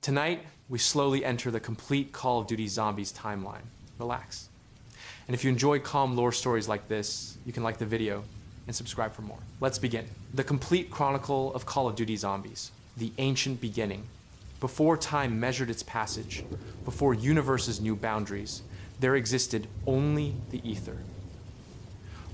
Tonight, we slowly enter the complete Call of Duty Zombies timeline. Relax. And if you enjoy calm lore stories like this, you can like the video and subscribe for more. Let's begin. The complete chronicle of Call of Duty Zombies, the ancient beginning. Before time measured its passage, before universes knew boundaries, there existed only the ether.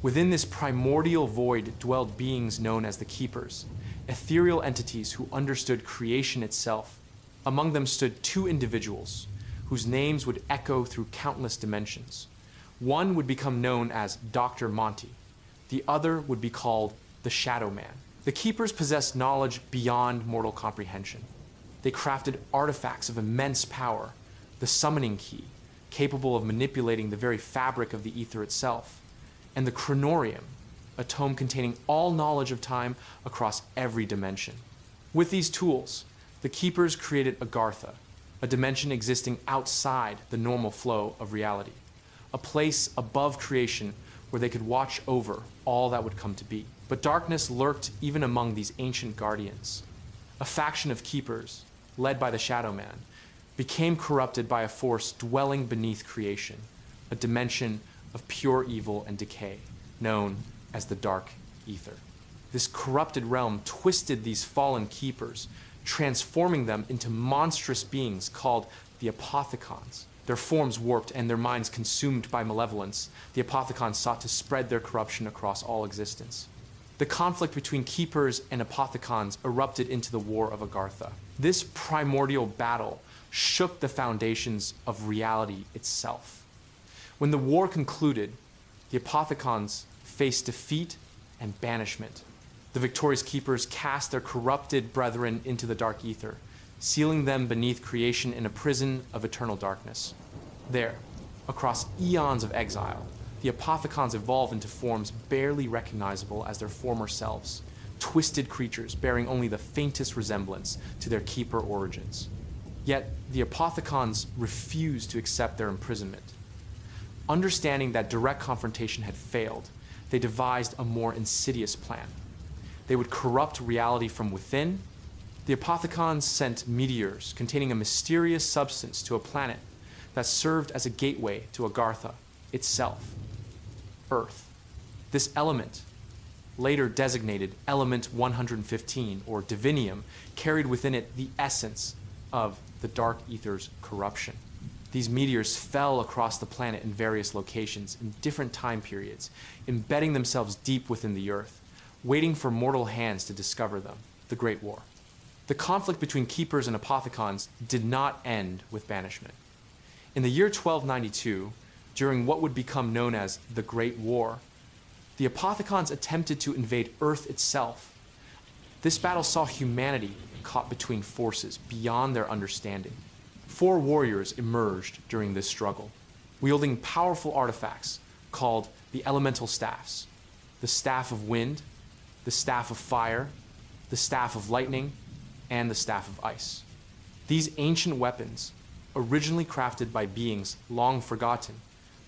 Within this primordial void dwelled beings known as the Keepers, ethereal entities who understood creation itself. Among them stood two individuals whose names would echo through countless dimensions. One would become known as Dr. Monty. The other would be called the Shadow Man. The Keepers possessed knowledge beyond mortal comprehension. They crafted artifacts of immense power, the summoning key, capable of manipulating the very fabric of the ether itself, and the chronorium, a tome containing all knowledge of time across every dimension. With these tools, the Keepers created Agartha, a dimension existing outside the normal flow of reality, a place above creation where they could watch over all that would come to be. But darkness lurked even among these ancient guardians. A faction of Keepers, led by the Shadow Man, became corrupted by a force dwelling beneath creation, a dimension of pure evil and decay, known as the Dark Ether. This corrupted realm twisted these fallen Keepers, transforming them into monstrous beings called the Apothicons. Their forms warped and their minds consumed by malevolence, the Apothicons sought to spread their corruption across all existence. The conflict between Keepers and Apothicons erupted into the War of Agartha. This primordial battle shook the foundations of reality itself. When the war concluded, the Apothicons faced defeat and banishment. The victorious Keepers cast their corrupted brethren into the Dark Ether, sealing them beneath creation in a prison of eternal darkness. There, across eons of exile, the Apothicons evolved into forms barely recognizable as their former selves, twisted creatures bearing only the faintest resemblance to their Keeper origins. Yet, the Apothicons refused to accept their imprisonment. Understanding that direct confrontation had failed, they devised a more insidious plan. They would corrupt reality from within. The Apothicons sent meteors containing a mysterious substance to a planet that served as a gateway to Agartha itself, Earth. This element, later designated Element 115 or Divinium, carried within it the essence of the Dark Ether's corruption. These meteors fell across the planet in various locations in different time periods, embedding themselves deep within the Earth, waiting for mortal hands to discover them, the Great War. The conflict between Keepers and Apothicons did not end with banishment. In the year 1292, during what would become known as the Great War, the Apothicons attempted to invade Earth itself. This battle saw humanity caught between forces beyond their understanding. 4 warriors emerged during this struggle, wielding powerful artifacts called the Elemental Staffs, the Staff of Wind, the Staff of Fire, the Staff of Lightning, and the Staff of Ice. These ancient weapons, originally crafted by beings long forgotten,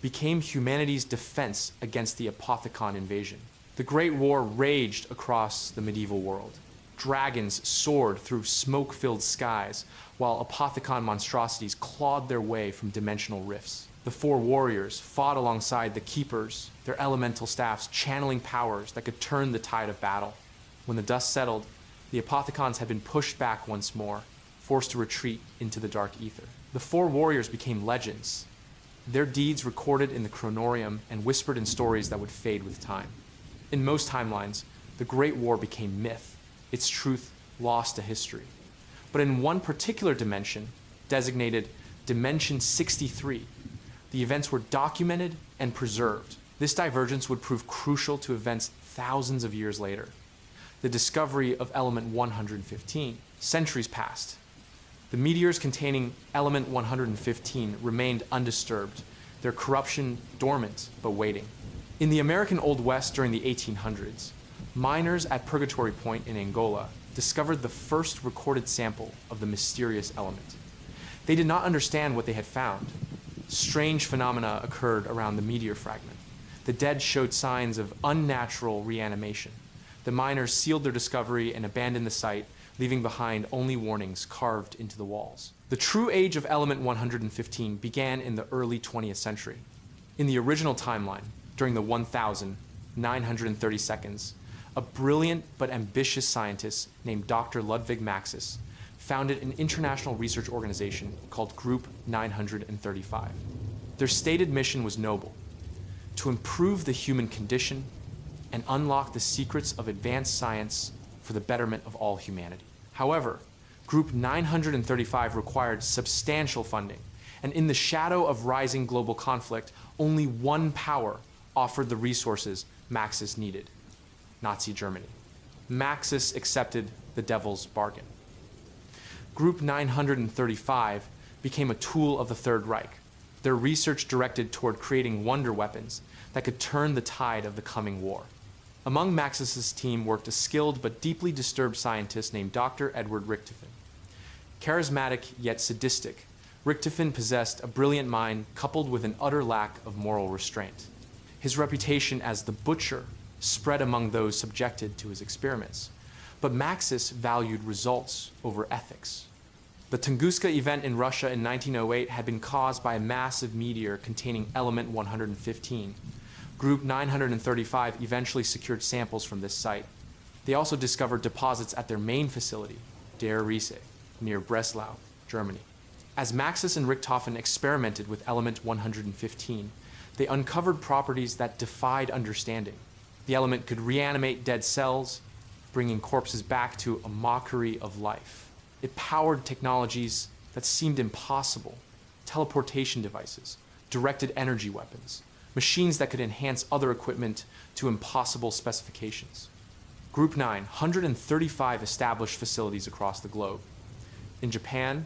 became humanity's defense against the Apothicon invasion. The Great War raged across the medieval world. Dragons soared through smoke-filled skies, while Apothicon monstrosities clawed their way from dimensional rifts. The 4 warriors fought alongside the Keepers, their elemental staffs channeling powers that could turn the tide of battle. When the dust settled, the Apothicons had been pushed back once more, forced to retreat into the Dark Ether. The 4 warriors became legends, their deeds recorded in the chronorium and whispered in stories that would fade with time. In most timelines, the Great War became myth, its truth lost to history. But in one particular dimension, designated Dimension 63, the events were documented and preserved. This divergence would prove crucial to events thousands of years later. The discovery of Element 115. Centuries passed. The meteors containing Element 115 remained undisturbed, their corruption dormant but waiting. In the American Old West during the 1800s, miners at Purgatory Point in Angola discovered the first recorded sample of the mysterious element. They did not understand what they had found. Strange phenomena occurred around the meteor fragment. The dead showed signs of unnatural reanimation. The miners sealed their discovery and abandoned the site, leaving behind only warnings carved into the walls. The true age of element 115 began in the early 20th century. In the original timeline, during the 1,930 seconds, a brilliant but ambitious scientist named Dr. Ludwig Maxis founded an international research organization called Group 935. Their stated mission was noble: to improve the human condition and unlock the secrets of advanced science for the betterment of all humanity. However, Group 935 required substantial funding, and in the shadow of rising global conflict, only one power offered the resources Maxis needed: Nazi Germany. Maxis accepted the devil's bargain. Group 935 became a tool of the Third Reich, their research directed toward creating wonder weapons that could turn the tide of the coming war. Among Maxis's team worked a skilled but deeply disturbed scientist named Dr. Edward Richtofen. Charismatic yet sadistic, Richtofen possessed a brilliant mind coupled with an utter lack of moral restraint. His reputation as the butcher spread among those subjected to his experiments, but Maxis valued results over ethics. The Tunguska event in Russia in 1908 had been caused by a massive meteor containing element 115. Group 935 eventually secured samples from this site. They also discovered deposits at their main facility, Der Riese, near Breslau, Germany. As Maxis and Richtofen experimented with element 115, they uncovered properties that defied understanding. The element could reanimate dead cells, bringing corpses back to a mockery of life. It powered technologies that seemed impossible: teleportation devices, directed energy weapons, machines that could enhance other equipment to impossible specifications. Group 935 established facilities across the globe. In Japan,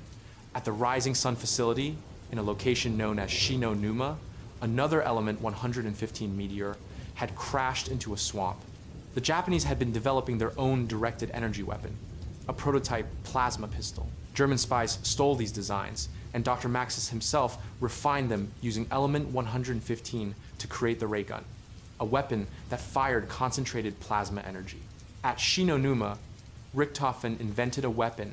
at the Rising Sun facility, in a location known as Shinonuma, another element 115 meteor had crashed into a swamp. The Japanese had been developing their own directed energy weapon, a prototype plasma pistol. German spies stole these designs, and Dr. Maxis himself refined them using element 115 to create the ray gun, a weapon that fired concentrated plasma energy. At Shinonuma, Richtofen invented a weapon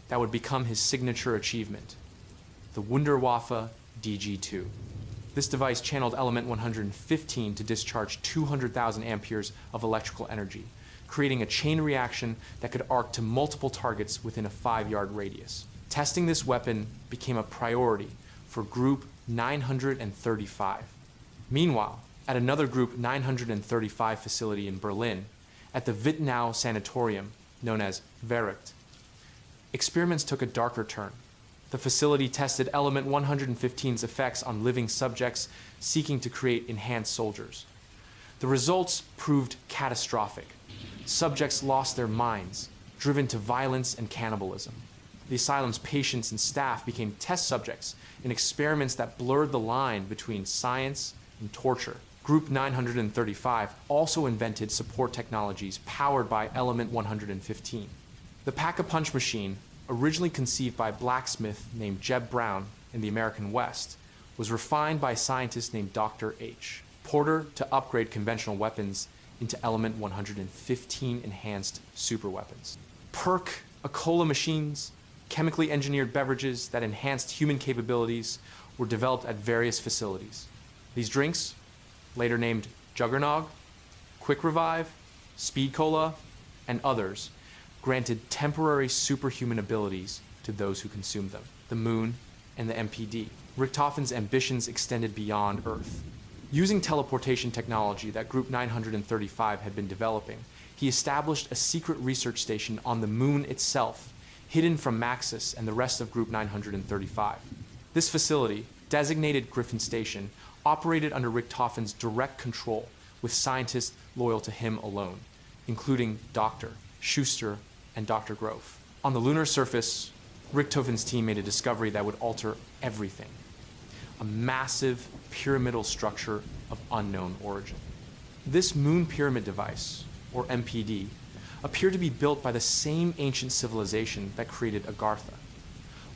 that would become his signature achievement, the Wunderwaffe DG2. This device channeled element 115 to discharge 200,000 amperes of electrical energy, creating a chain reaction that could arc to multiple targets within a 5-yard radius. Testing this weapon became a priority for Group 935. Meanwhile, at another Group 935 facility in Berlin, at the Wittenau Sanatorium, known as Verricht, experiments took a darker turn. The facility tested element 115's effects on living subjects seeking to create enhanced soldiers. The results proved catastrophic. Subjects lost their minds, driven to violence and cannibalism. The asylum's patients and staff became test subjects in experiments that blurred the line between science and torture. Group 935 also invented support technologies powered by element 115. The Pack-a-Punch machine, originally conceived by a blacksmith named Jeb Brown in the American West, was refined by a scientist named Dr. H. Porter to upgrade conventional weapons into element 115 enhanced superweapons. Perk, Cola machines, chemically engineered beverages that enhanced human capabilities were developed at various facilities. These drinks, later named Juggernog, Quick Revive, Speed Cola, and others, granted temporary superhuman abilities to those who consumed them. The Moon and the MPD. Richtofen's ambitions extended beyond Earth. Using teleportation technology that Group 935 had been developing, he established a secret research station on the Moon itself, hidden from Maxis and the rest of Group 935. This facility, designated Griffin Station, operated under Richtofen's direct control, with scientists loyal to him alone, including Dr. Schuster and Dr. Grove. On the lunar surface, Richtofen's team made a discovery that would alter everything: a massive pyramidal structure of unknown origin. This moon pyramid device, or MPD, appeared to be built by the same ancient civilization that created Agartha.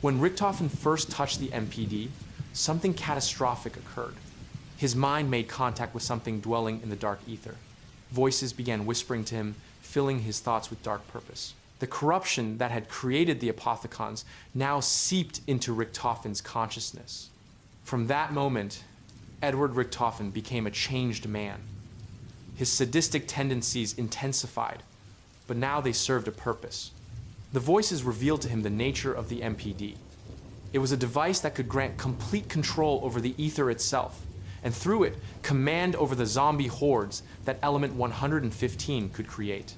When Richtofen first touched the MPD, something catastrophic occurred. His mind made contact with something dwelling in the dark ether. Voices began whispering to him, filling his thoughts with dark purpose. The corruption that had created the Apothicons now seeped into Richtofen's consciousness. From that moment, Edward Richtofen became a changed man. His sadistic tendencies intensified, but now they served a purpose. The voices revealed to him the nature of the MPD. It was a device that could grant complete control over the ether itself, and through it, command over the zombie hordes that Element 115 could create.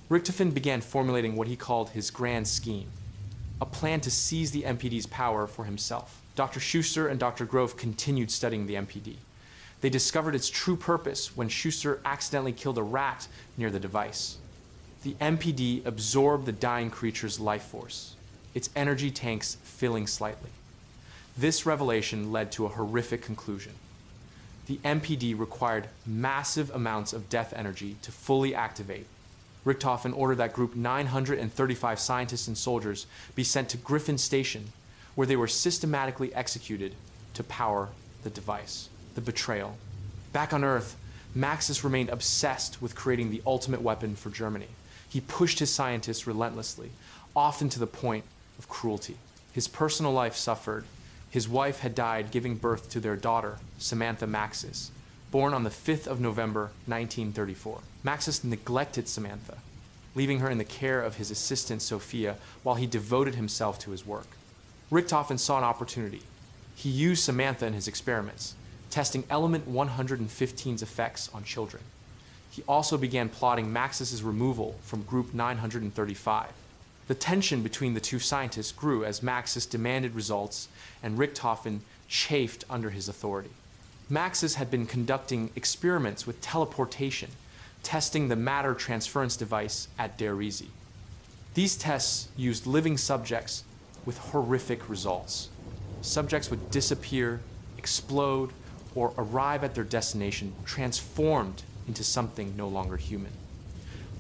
Richtofen began formulating what he called his grand scheme, a plan to seize the MPD's power for himself. Dr. Schuster and Dr. Grove continued studying the MPD. They discovered its true purpose when Schuster accidentally killed a rat near the device. The MPD absorbed the dying creature's life force, its energy tanks filling slightly. This revelation led to a horrific conclusion. The MPD required massive amounts of death energy to fully activate. Richtofen ordered that Group 935 scientists and soldiers be sent to Griffin Station, where they were systematically executed to power the device. The betrayal. Back on Earth, Maxis remained obsessed with creating the ultimate weapon for Germany. He pushed his scientists relentlessly, often to the point of cruelty. His personal life suffered. His wife had died giving birth to their daughter, Samantha Maxis, born on the 5th of November, 1934. Maxis neglected Samantha, leaving her in the care of his assistant, Sophia, while he devoted himself to his work. Richtofen saw an opportunity. He used Samantha in his experiments, testing Element 115's effects on children. He also began plotting Maxis's removal from Group 935. The tension between the two scientists grew as Maxis demanded results and Richtofen chafed under his authority. Maxis had been conducting experiments with teleportation, testing the matter transference device at Der Riese. These tests used living subjects with horrific results. Subjects would disappear, explode, or arrive at their destination transformed into something no longer human.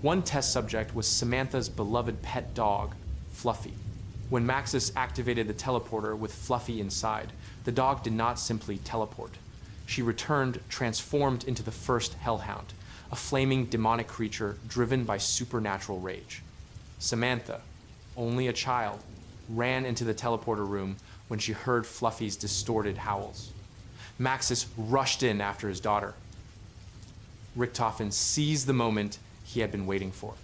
One test subject was Samantha's beloved pet dog, Fluffy. When Maxis activated the teleporter with Fluffy inside, the dog did not simply teleport. She returned transformed into the first hellhound, a flaming demonic creature driven by supernatural rage. Samantha, only a child, ran into the teleporter room when she heard Fluffy's distorted howls. Maxis rushed in after his daughter. Richtofen seized the moment he had been waiting for.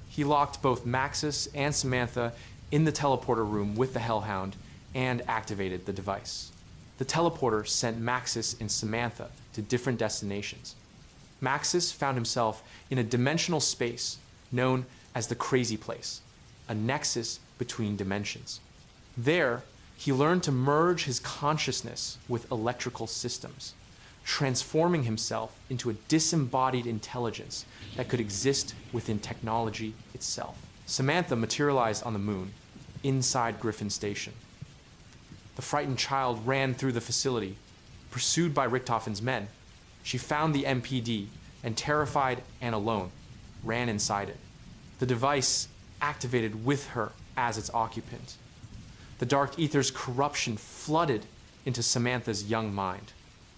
He locked both Maxis and Samantha in the teleporter room with the hellhound and activated the device. The teleporter sent Maxis and Samantha to different destinations. Maxis found himself in a dimensional space known as the Crazy Place, a nexus between dimensions. There, he learned to merge his consciousness with electrical systems, transforming himself into a disembodied intelligence that could exist within technology itself. Samantha materialized on the moon, inside Griffin Station. The frightened child ran through the facility, pursued by Richtofen's men. She found the MPD and, terrified and alone, ran inside it. The device activated with her as its occupant. The dark ether's corruption flooded into Samantha's young mind.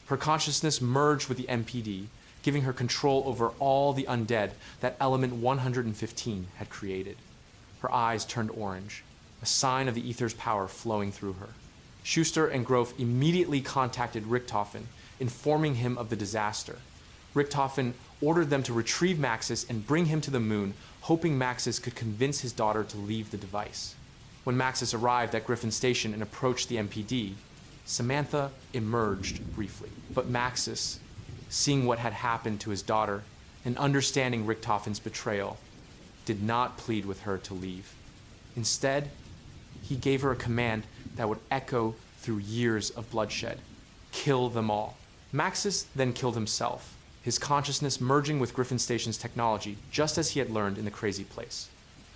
Her consciousness merged with the MPD, giving her control over all the undead that Element 115 had created. Her eyes turned orange, a sign of the ether's power flowing through her. Schuster and Grove immediately contacted Richtofen, informing him of the disaster. Richtofen ordered them to retrieve Maxis and bring him to the moon, hoping Maxis could convince his daughter to leave the device. When Maxis arrived at Griffin Station and approached the MPD, Samantha emerged briefly. But Maxis, seeing what had happened to his daughter and understanding Richtofen's betrayal, did not plead with her to leave. Instead, he gave her a command that would echo through years of bloodshed: kill them all. Maxis then killed himself, his consciousness merging with Griffin Station's technology, just as he had learned in the Crazy Place.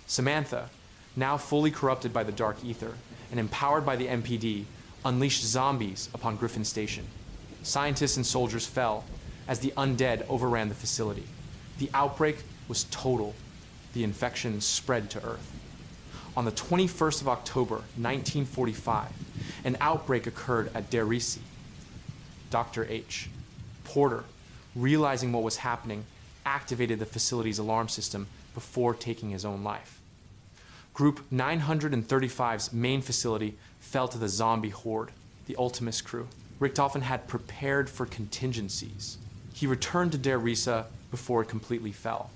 Samantha, now fully corrupted by the dark ether and empowered by the MPD, unleashed zombies upon Griffin Station. Scientists and soldiers fell as the undead overran the facility. The outbreak was total. The infection spread to Earth. On the 21st of October, 1945, an outbreak occurred at Der Riese. Dr. H. Porter, realizing what was happening, activated the facility's alarm system before taking his own life. Group 935's main facility fell to the zombie horde, the Ultimus crew. Richtofen had prepared for contingencies. He returned to Der Riese before it completely fell.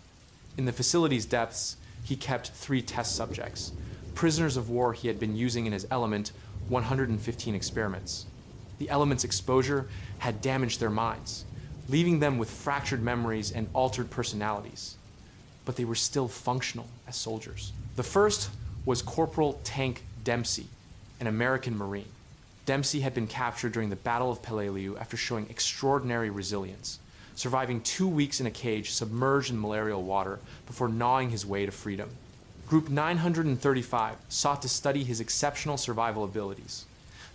In the facility's depths, he kept 3 test subjects, prisoners of war he had been using in his element 115 experiments. The element's exposure had damaged their minds, leaving them with fractured memories and altered personalities. But they were still functional as soldiers. The first was Corporal Tank Dempsey, an American Marine. Dempsey had been captured during the Battle of Peleliu after showing extraordinary resilience, surviving 2 weeks in a cage submerged in malarial water before gnawing his way to freedom. Group 935 sought to study his exceptional survival abilities.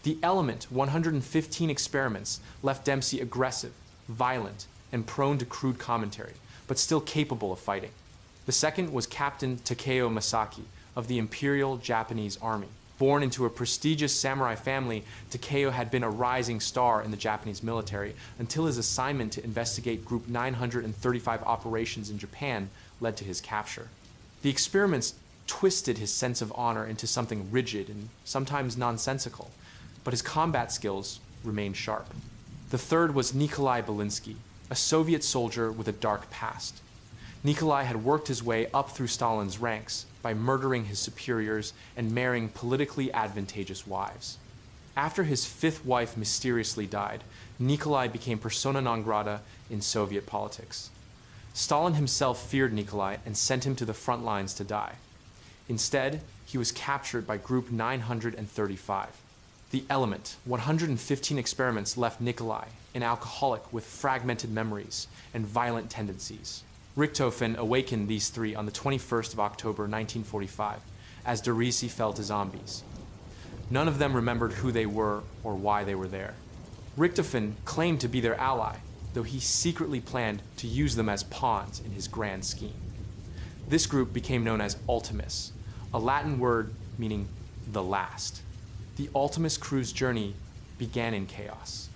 The element 115 experiments left Dempsey aggressive, violent, and prone to crude commentary, but still capable of fighting. The second was Captain Takeo Masaki of the Imperial Japanese Army. Born into a prestigious samurai family, Takeo had been a rising star in the Japanese military until his assignment to investigate Group 935 operations in Japan led to his capture. The experiments twisted his sense of honor into something rigid and sometimes nonsensical, but his combat skills remained sharp. The third was Nikolai Belinsky, a Soviet soldier with a dark past. Nikolai had worked his way up through Stalin's ranks by murdering his superiors and marrying politically advantageous wives. After his 5th wife mysteriously died, Nikolai became persona non grata in Soviet politics. Stalin himself feared Nikolai and sent him to the front lines to die. Instead, he was captured by Group 935. The element, 115 experiments, left Nikolai an alcoholic with fragmented memories and violent tendencies. Richtofen awakened these 3 on the 21st of October 1945, as Der Riese fell to zombies. None of them remembered who they were or why they were there. Richtofen claimed to be their ally, though he secretly planned to use them as pawns in his grand scheme. This group became known as Ultimus, a Latin word meaning the last. The Ultimus crew's journey began in chaos.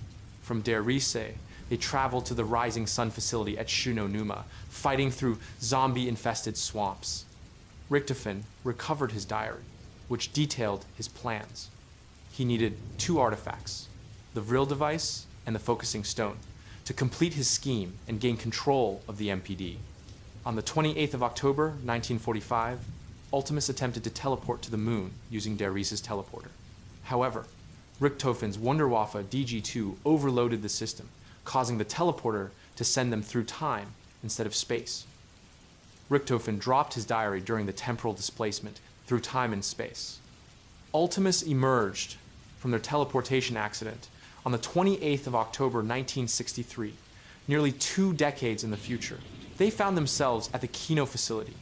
From Der Riese, they traveled to the Rising Sun facility at Shunonuma, fighting through zombie-infested swamps. Richtofen recovered his diary, which detailed his plans. He needed 2 artifacts, the Vril device and the focusing stone, to complete his scheme and gain control of the MPD. On the 28th of October, 1945, Ultimus attempted to teleport to the moon using Der Riese's teleporter. However, Richtofen's Wunderwaffe DG-2 overloaded the system, causing the teleporter to send them through time instead of space. Richtofen dropped his diary during the temporal displacement through time and space. Ultimus emerged from their teleportation accident on the 28th of October 1963, nearly 2 decades in the future. They found themselves at the Kino facility,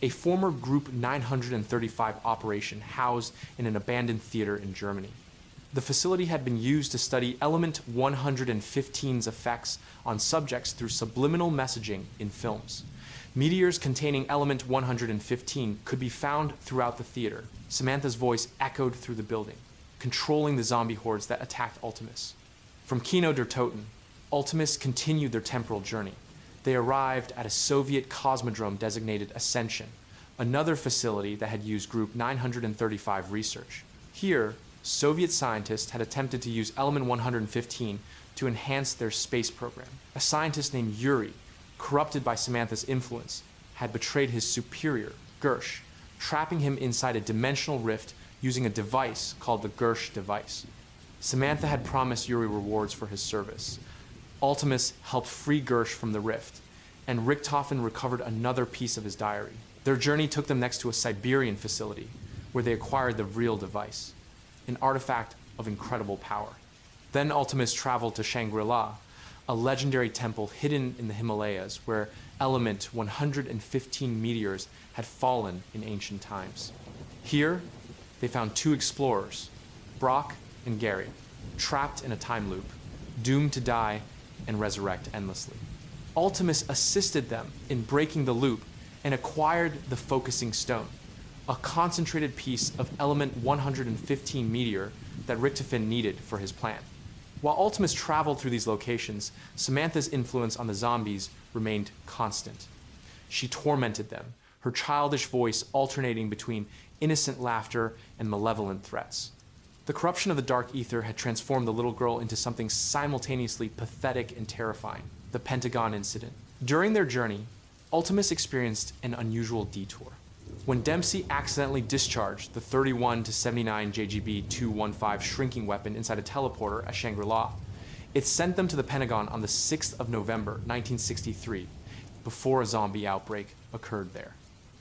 a former Group 935 operation housed in an abandoned theater in Germany. The facility had been used to study Element 115's effects on subjects through subliminal messaging in films. Meteors containing Element 115 could be found throughout the theater. Samantha's voice echoed through the building, controlling the zombie hordes that attacked Ultimus. From Kino der Toten, Ultimus continued their temporal journey. They arrived at a Soviet cosmodrome designated Ascension, another facility that had used Group 935 research. Here, Soviet scientists had attempted to use Element 115 to enhance their space program. A scientist named Yuri, corrupted by Samantha's influence, had betrayed his superior, Gersh, trapping him inside a dimensional rift using a device called the Gersh device. Samantha had promised Yuri rewards for his service. Ultimus helped free Gersh from the rift, and Richtofen recovered another piece of his diary. Their journey took them next to a Siberian facility, where they acquired the Vril device, an artifact of incredible power. Then Ultimus traveled to Shangri-La, a legendary temple hidden in the Himalayas where Element 115 meteors had fallen in ancient times. Here, they found 2 explorers, Brock and Gary, trapped in a time loop, doomed to die and resurrect endlessly. Ultimus assisted them in breaking the loop and acquired the focusing stone, a concentrated piece of Element 115 meteor that Richtofen needed for his plan. While Ultimus traveled through these locations, Samantha's influence on the zombies remained constant. She tormented them, her childish voice alternating between innocent laughter and malevolent threats. The corruption of the dark ether had transformed the little girl into something simultaneously pathetic and terrifying, the Pentagon incident. During their journey, Ultimus experienced an unusual detour. When Dempsey accidentally discharged the 31 to 79 JGB 215 shrinking weapon inside a teleporter at Shangri-La, it sent them to the Pentagon on the 6th of November, 1963, before a zombie outbreak occurred there.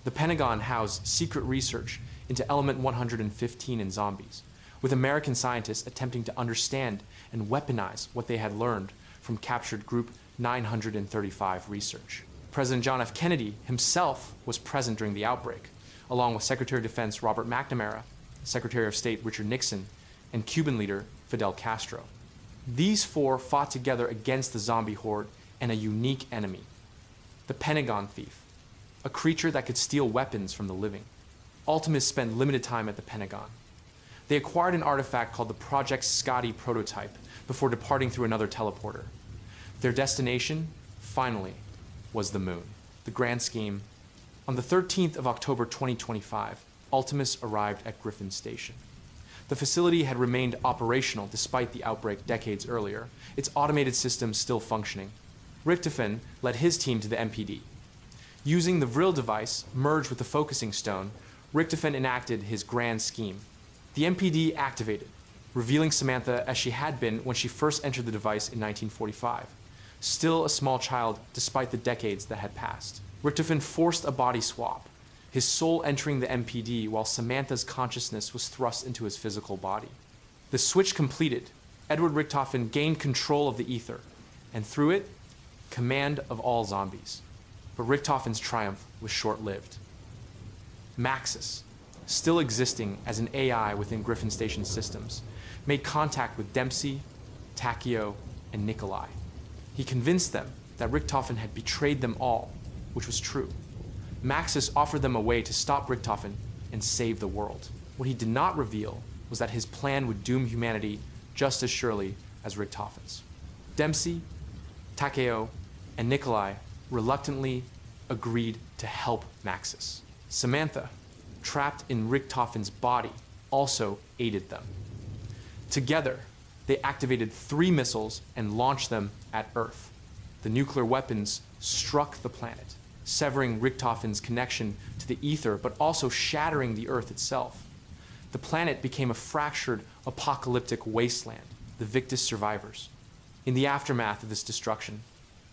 The Pentagon housed secret research into element 115 in zombies, with American scientists attempting to understand and weaponize what they had learned from captured Group 935 research. President John F. Kennedy himself was present during the outbreak, along with Secretary of Defense Robert McNamara, Secretary of State Richard Nixon, and Cuban leader Fidel Castro. These four fought together against the zombie horde and a unique enemy, the Pentagon thief, a creature that could steal weapons from the living. Ultimus spent limited time at the Pentagon. They acquired an artifact called the Project Scotty prototype before departing through another teleporter. Their destination, finally, was the moon. The grand scheme. On the 13th of October 2025, Ultimus arrived at Griffin Station. The facility had remained operational despite the outbreak decades earlier, its automated systems still functioning. Richtofen led his team to the MPD. Using the Vril device merged with the focusing stone, Richtofen enacted his grand scheme. The MPD activated, revealing Samantha as she had been when she first entered the device in 1945. Still a small child despite the decades that had passed. Richtofen forced a body swap, his soul entering the MPD while Samantha's consciousness was thrust into his physical body. The switch completed, Edward Richtofen gained control of the ether, and through it, command of all zombies. But Richtofen's triumph was short-lived. Maxis, still existing as an AI within Griffin Station systems, made contact with Dempsey, Takeo, and Nikolai. He convinced them that Richtofen had betrayed them all, which was true. Maxis offered them a way to stop Richtofen and save the world. What he did not reveal was that his plan would doom humanity just as surely as Richtofen's. Dempsey, Takeo, and Nikolai reluctantly agreed to help Maxis. Samantha, trapped in Richtofen's body, also aided them. Together, they activated 3 missiles and launched them at Earth. The nuclear weapons struck the planet, severing Richtofen's connection to the ether, but also shattering the Earth itself. The planet became a fractured, apocalyptic wasteland, the Victus survivors. In the aftermath of this destruction,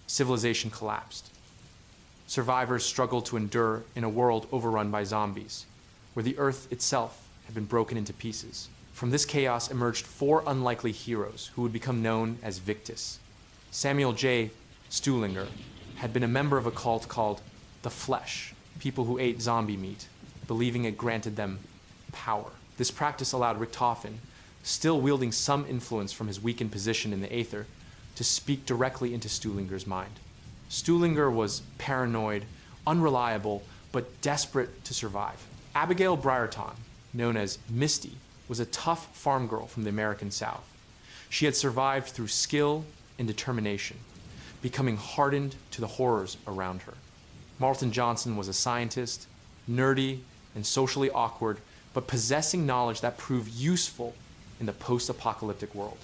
civilization collapsed. Survivors struggled to endure in a world overrun by zombies, where the Earth itself had been broken into pieces. From this chaos emerged 4 unlikely heroes who would become known as Victus. Samuel J. Stuhlinger had been a member of a cult called the Flesh, people who ate zombie meat, believing it granted them power. This practice allowed Richtofen, still wielding some influence from his weakened position in the Aether, to speak directly into Stuhlinger's mind. Stuhlinger was paranoid, unreliable, but desperate to survive. Abigail Briarton, known as Misty, was a tough farm girl from the American South. She had survived through skill and determination, becoming hardened to the horrors around her. Marlton Johnson was a scientist, nerdy and socially awkward, but possessing knowledge that proved useful in the post-apocalyptic world.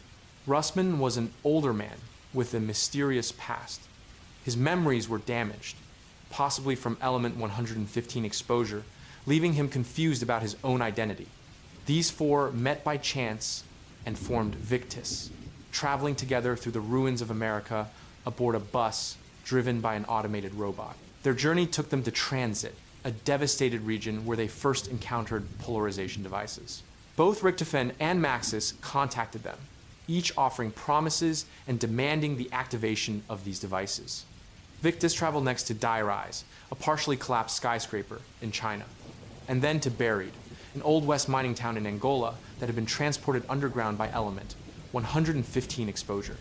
Russman was an older man with a mysterious past. His memories were damaged, possibly from element 115 exposure, leaving him confused about his own identity. These 4 met by chance and formed Victus, traveling together through the ruins of America aboard a bus driven by an automated robot. Their journey took them to Transit, a devastated region where they first encountered polarization devices. Both Richtofen and Maxis contacted them, each offering promises and demanding the activation of these devices. Victus traveled next to Dairise, a partially collapsed skyscraper in China, and then to Buried, an Old West mining town in Angola that had been transported underground by element 115 exposure.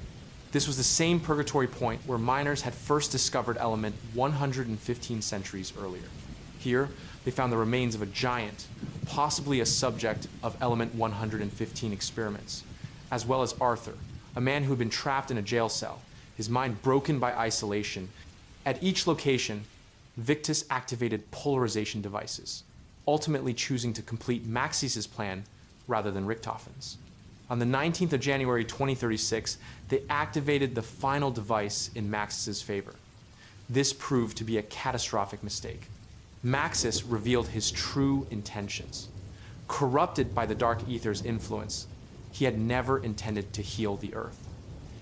This was the same purgatory point where miners had first discovered element 115 centuries earlier. Here, they found the remains of a giant, possibly a subject of element 115 experiments, as well as Arthur, a man who had been trapped in a jail cell, his mind broken by isolation. At each location, Victus activated polarization devices. ultimately choosing to complete Maxis's plan rather than Richthofen's. On the 19th of January 2036, they activated the final device in Maxis's favor. This proved to be a catastrophic mistake. Maxis revealed his true intentions. Corrupted by the Dark Ether's influence, he had never intended to heal the Earth.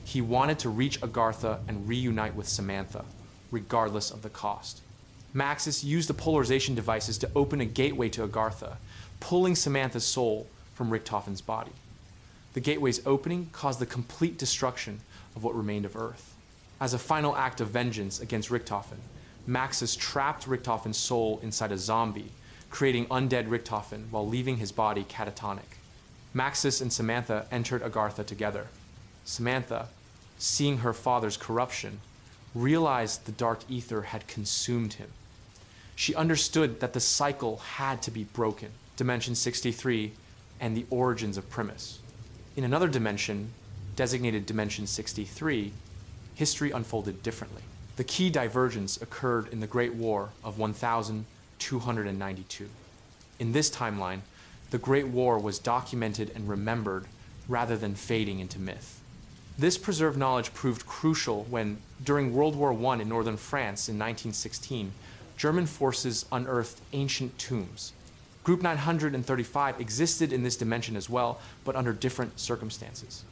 He wanted to reach Agartha and reunite with Samantha, regardless of the cost. Maxis used the polarization devices to open a gateway to Agartha, pulling Samantha's soul from Richthofen's body. The gateway's opening caused the complete destruction of what remained of Earth. As a final act of vengeance against Richthofen, Maxis trapped Richthofen's soul inside a zombie, creating undead Richthofen while leaving his body catatonic. Maxis and Samantha entered Agartha together. Samantha, seeing her father's corruption, realized the Dark Ether had consumed him. She understood that the cycle had to be broken, Dimension 63 and the origins of Primus. In another dimension, designated Dimension 63, history unfolded differently. The key divergence occurred in the Great War of 1292. In this timeline, the Great War was documented and remembered rather than fading into myth. This preserved knowledge proved crucial when, during World War I in northern France in 1916, German forces unearthed ancient tombs. Group 935 existed in this dimension as well, but under different circumstances.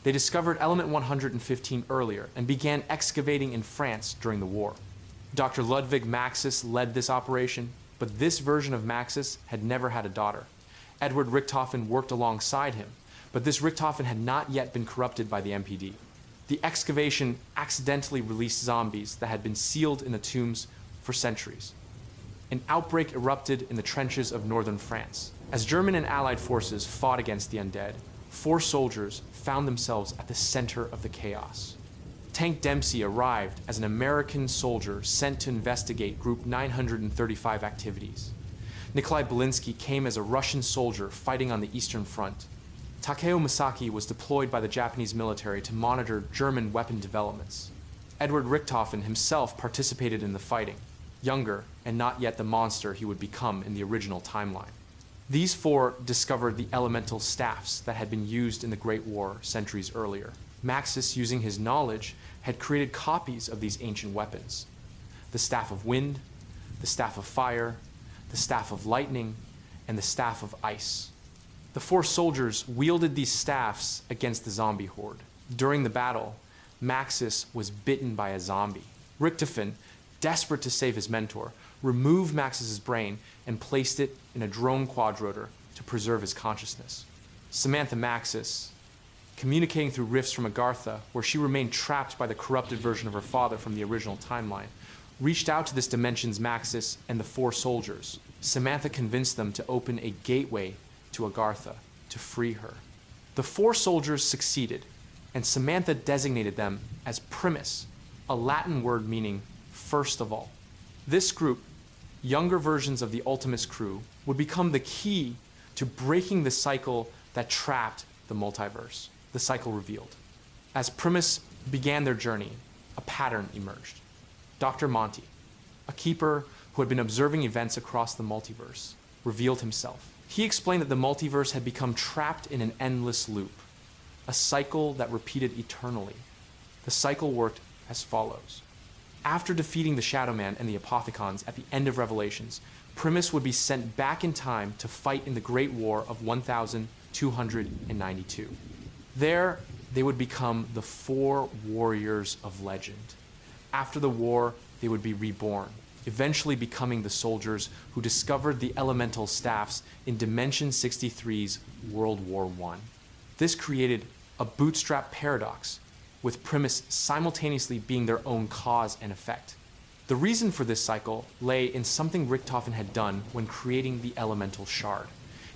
They discovered element 115 earlier and began excavating in France during the war. Dr. Ludwig Maxis led this operation, but this version of Maxis had never had a daughter. Edward Richthofen worked alongside him, but this Richthofen had not yet been corrupted by the MPD. The excavation accidentally released zombies that had been sealed in the tombs for centuries. An outbreak erupted in the trenches of northern France. As German and Allied forces fought against the undead, 4 soldiers found themselves at the center of the chaos. Tank Dempsey arrived as an American soldier sent to investigate Group 935 activities. Nikolai Belinsky came as a Russian soldier fighting on the Eastern Front. Takeo Misaki was deployed by the Japanese military to monitor German weapon developments. Edward Richthofen himself participated in the fighting, younger and not yet the monster he would become in the original timeline. These 4 discovered the elemental staffs that had been used in the Great War centuries earlier. Maxis, using his knowledge, had created copies of these ancient weapons. The Staff of Wind, the Staff of Fire, the Staff of Lightning, and the Staff of Ice. The 4 soldiers wielded these staffs against the zombie horde. During the battle, Maxis was bitten by a zombie. Richtofen, desperate to save his mentor, removed Maxis's brain and placed it in a drone quadrotor to preserve his consciousness. Samantha Maxis, communicating through rifts from Agartha, where she remained trapped by the corrupted version of her father from the original timeline, reached out to this dimension's Maxis and the 4 soldiers. Samantha convinced them to open a gateway to Agartha to free her. The 4 soldiers succeeded, and Samantha designated them as Primus, a Latin word meaning first of all. This group, younger versions of the Ultimus crew, would become the key to breaking the cycle that trapped the multiverse, the cycle revealed. As Primus began their journey, a pattern emerged. Dr. Monty, a keeper who had been observing events across the multiverse, revealed himself. He explained that the multiverse had become trapped in an endless loop, a cycle that repeated eternally. The cycle worked as follows. After defeating the Shadow Man and the Apothicons at the end of Revelations, Primus would be sent back in time to fight in the Great War of 1292. There, they would become the 4 warriors of legend. After the war, they would be reborn, eventually becoming the soldiers who discovered the elemental staffs in Dimension 63's World War I. This created a bootstrap paradox, with Primus simultaneously being their own cause and effect. The reason for this cycle lay in something Richthofen had done when creating the elemental shard,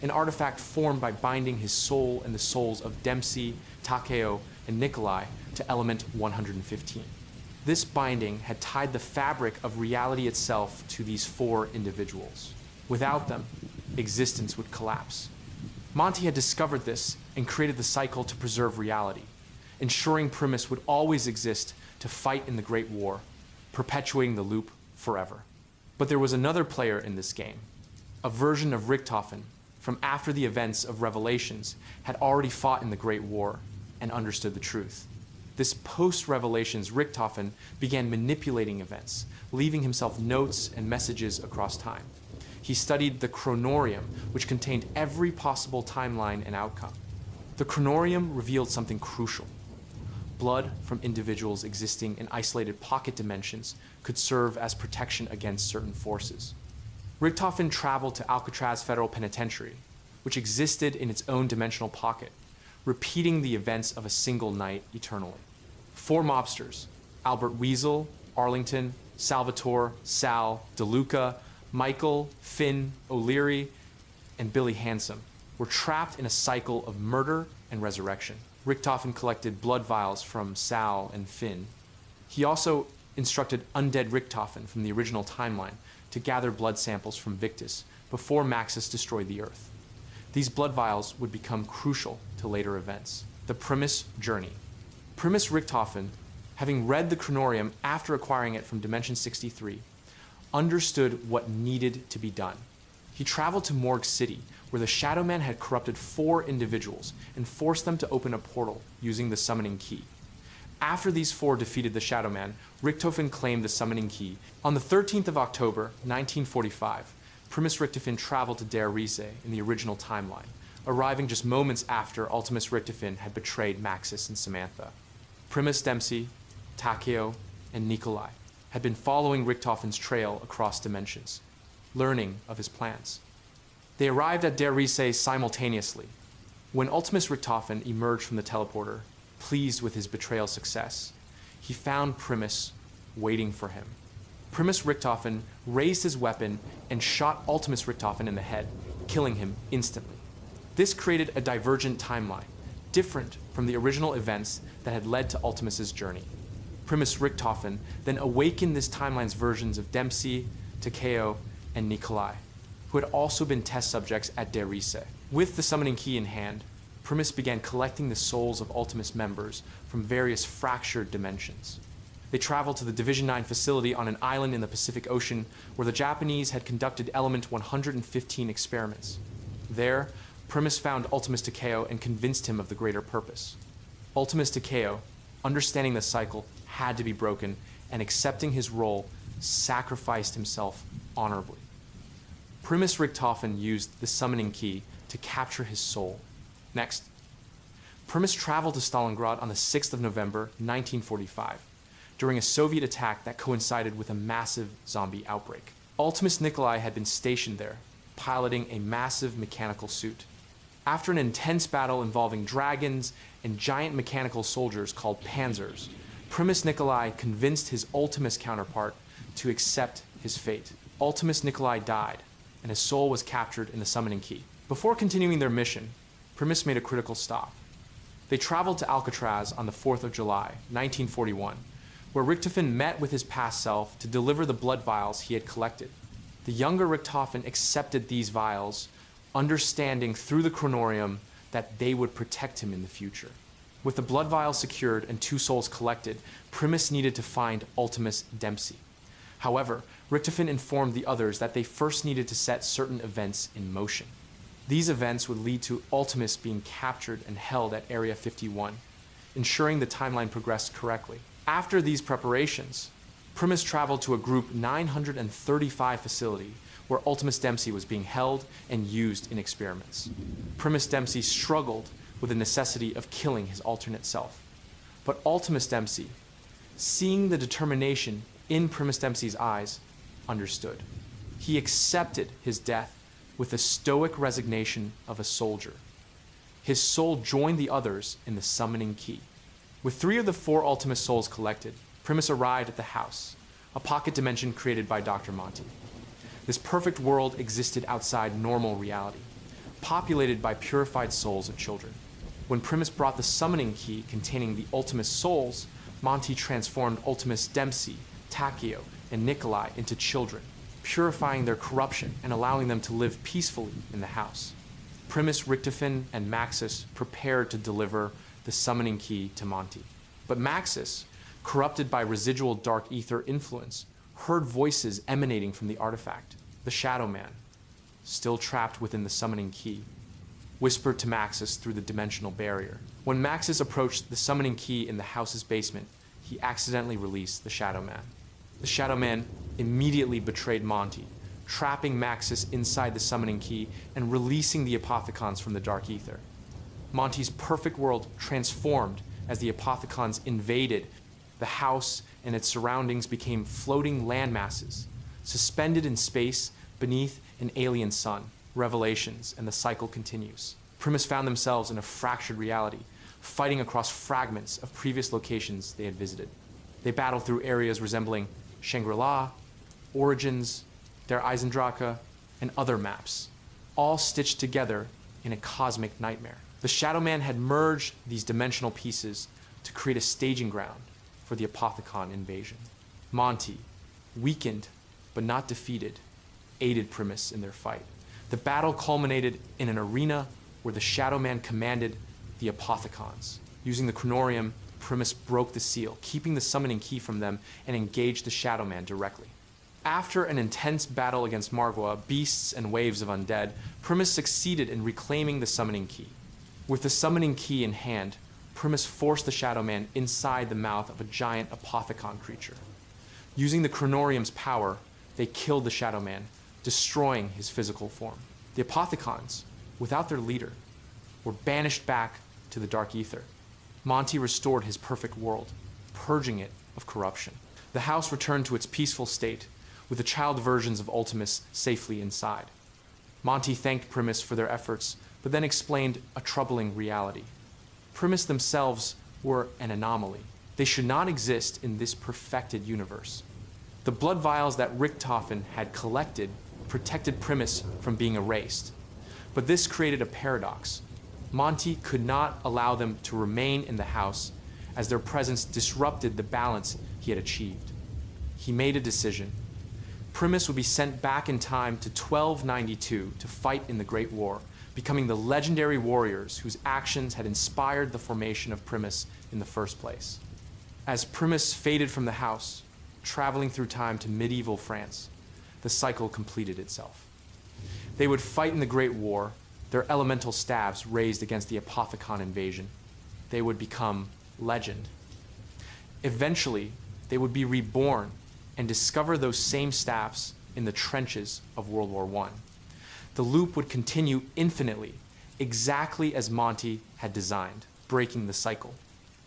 an artifact formed by binding his soul and the souls of Dempsey, Takeo, and Nikolai to element 115. This binding had tied the fabric of reality itself to these 4 individuals. Without them, existence would collapse. Monty had discovered this and created the cycle to preserve reality, ensuring Primus would always exist to fight in the Great War, perpetuating the loop forever. But there was another player in this game, A version of Richthofen from after the events of Revelations had already fought in the Great War and understood the truth. This post-Revelations Richthofen began manipulating events, leaving himself notes and messages across time. He studied the chronorium, which contained every possible timeline and outcome. The chronorium revealed something crucial. Blood from individuals existing in isolated pocket dimensions could serve as protection against certain forces. Richthofen traveled to Alcatraz Federal Penitentiary, which existed in its own dimensional pocket, repeating the events of a single night eternally. 4 mobsters, Albert Weasel, Arlington, Salvatore, Sal, DeLuca, Michael, Finn, O'Leary, and Billy Handsome, were trapped in a cycle of murder and resurrection. Richthofen collected blood vials from Sal and Finn. He also instructed undead Richthofen from the original timeline to gather blood samples from Victus before Maxis destroyed the Earth. These blood vials would become crucial to later events. The Primus Journey. Primus Richthofen, having read the chronorium after acquiring it from Dimension 63, understood what needed to be done. He traveled to Morgue City, where the Shadow Man had corrupted 4 individuals and forced them to open a portal using the summoning key. After these 4 defeated the Shadow Man, Richthofen claimed the summoning key. On the 13th of October, 1945, Primus Richthofen traveled to Der Riese in the original timeline, arriving just moments after Ultimus Richthofen had betrayed Maxis and Samantha. Primus Dempsey, Takeo, and Nikolai had been following Richthofen's trail across dimensions, learning of his plans. They arrived at Der Riese simultaneously. When Ultimus Richthofen emerged from the teleporter, pleased with his betrayal success, he found Primus waiting for him. Primus Richthofen raised his weapon and shot Ultimus Richthofen in the head, killing him instantly. This created a divergent timeline, different from the original events that had led to Ultimus's journey. Primus Richthofen then awakened this timeline's versions of Dempsey, Takeo, and Nikolai, who had also been test subjects at Der Riese. With the summoning key in hand, Primus began collecting the souls of Ultimus members from various fractured dimensions. They traveled to the Division 9 facility on an island in the Pacific Ocean where the Japanese had conducted Element 115 experiments. There, Primus found Ultimus Takeo and convinced him of the greater purpose. Ultimus Takeo, understanding the cycle had to be broken and accepting his role, sacrificed himself honorably. Primus Richthofen used the summoning key to capture his soul. Next, Primus traveled to Stalingrad on the 6th of November, 1945, during a Soviet attack that coincided with a massive zombie outbreak. Ultimus Nikolai had been stationed there, piloting a massive mechanical suit. After an intense battle involving dragons and giant mechanical soldiers called panzers, Primus Nikolai convinced his Ultimus counterpart to accept his fate. Ultimus Nikolai died, and his soul was captured in the summoning key. Before continuing their mission, Primus made a critical stop. They traveled to Alcatraz on the 4th of July, 1941, where Richthofen met with his past self to deliver the blood vials he had collected. The younger Richthofen accepted these vials, understanding through the chronorium that they would protect him in the future. With the blood vials secured and 2 souls collected, Primus needed to find Ultimus Dempsey. However, Richthofen informed the others that they first needed to set certain events in motion. These events would lead to Ultimus being captured and held at Area 51, ensuring the timeline progressed correctly. After these preparations, Primus traveled to a Group 935 facility where Ultimus Dempsey was being held and used in experiments. Primus Dempsey struggled with the necessity of killing his alternate self. But Ultimus Dempsey, seeing the determination in Primus Dempsey's eyes, understood. He accepted his death with the stoic resignation of a soldier. His soul joined the others in the summoning key. With 3 of the 4 Ultimus souls collected, Primus arrived at the house, a pocket dimension created by Dr. Monty. This perfect world existed outside normal reality, populated by purified souls of children. When Primus brought the summoning key containing the Ultimus souls, Monty transformed Ultimus Dempsey, Takeo, and Nikolai into children, purifying their corruption and allowing them to live peacefully in the house. Primus Richthofen and Maxis prepared to deliver the summoning key to Monty. But Maxis, corrupted by residual dark ether influence, heard voices emanating from the artifact, the Shadow Man. still trapped within the summoning key, whispered to Maxis through the dimensional barrier. When Maxis approached the summoning key in the house's basement, he accidentally released the Shadow Man. The Shadow Man immediately betrayed Monty, trapping Maxis inside the summoning key and releasing the Apothicons from the dark ether. Monty's perfect world transformed as the Apothicons invaded the house, and its surroundings became floating landmasses, suspended in space beneath an alien sun. Revelations, and the cycle continues. Primus found themselves in a fractured reality, fighting across fragments of previous locations they had visited. They battled through areas resembling Shangri-La, Origins, Der Eisendrache, and other maps, all stitched together in a cosmic nightmare. The Shadow Man had merged these dimensional pieces to create a staging ground for the Apothicon invasion. Monty, weakened but not defeated, aided Primus in their fight. The battle culminated in an arena where the Shadow Man commanded the Apothicons. Using the Chronorium, Primus broke the seal, keeping the summoning key from them, and engaged the Shadow Man directly. After an intense battle against Margwa, beasts, and waves of undead, Primus succeeded in reclaiming the summoning key. With the summoning key in hand, Primus forced the Shadow Man inside the mouth of a giant Apothicon creature. Using the Chronorium's power, they killed the Shadow Man, destroying his physical form. The Apothicons, without their leader, were banished back to the dark ether. Monty restored his perfect world, purging it of corruption. The house returned to its peaceful state, with the child versions of Ultimus safely inside. Monty thanked Primus for their efforts, but then explained a troubling reality. Primus themselves were an anomaly. They should not exist in this perfected universe. The blood vials that Richtofen had collected protected Primus from being erased. But this created a paradox. Monty could not allow them to remain in the house, as their presence disrupted the balance he had achieved. He made a decision. Primus would be sent back in time to 1292 to fight in the Great War, becoming the legendary warriors whose actions had inspired the formation of Primus in the first place. As Primus faded from the house, traveling through time to medieval France, the cycle completed itself. They would fight in the Great War, their elemental staves raised against the Apothicon invasion. They would become legend. Eventually, they would be reborn and discover those same staffs in the trenches of World War I. The loop would continue infinitely, exactly as Monty had designed, breaking the cycle.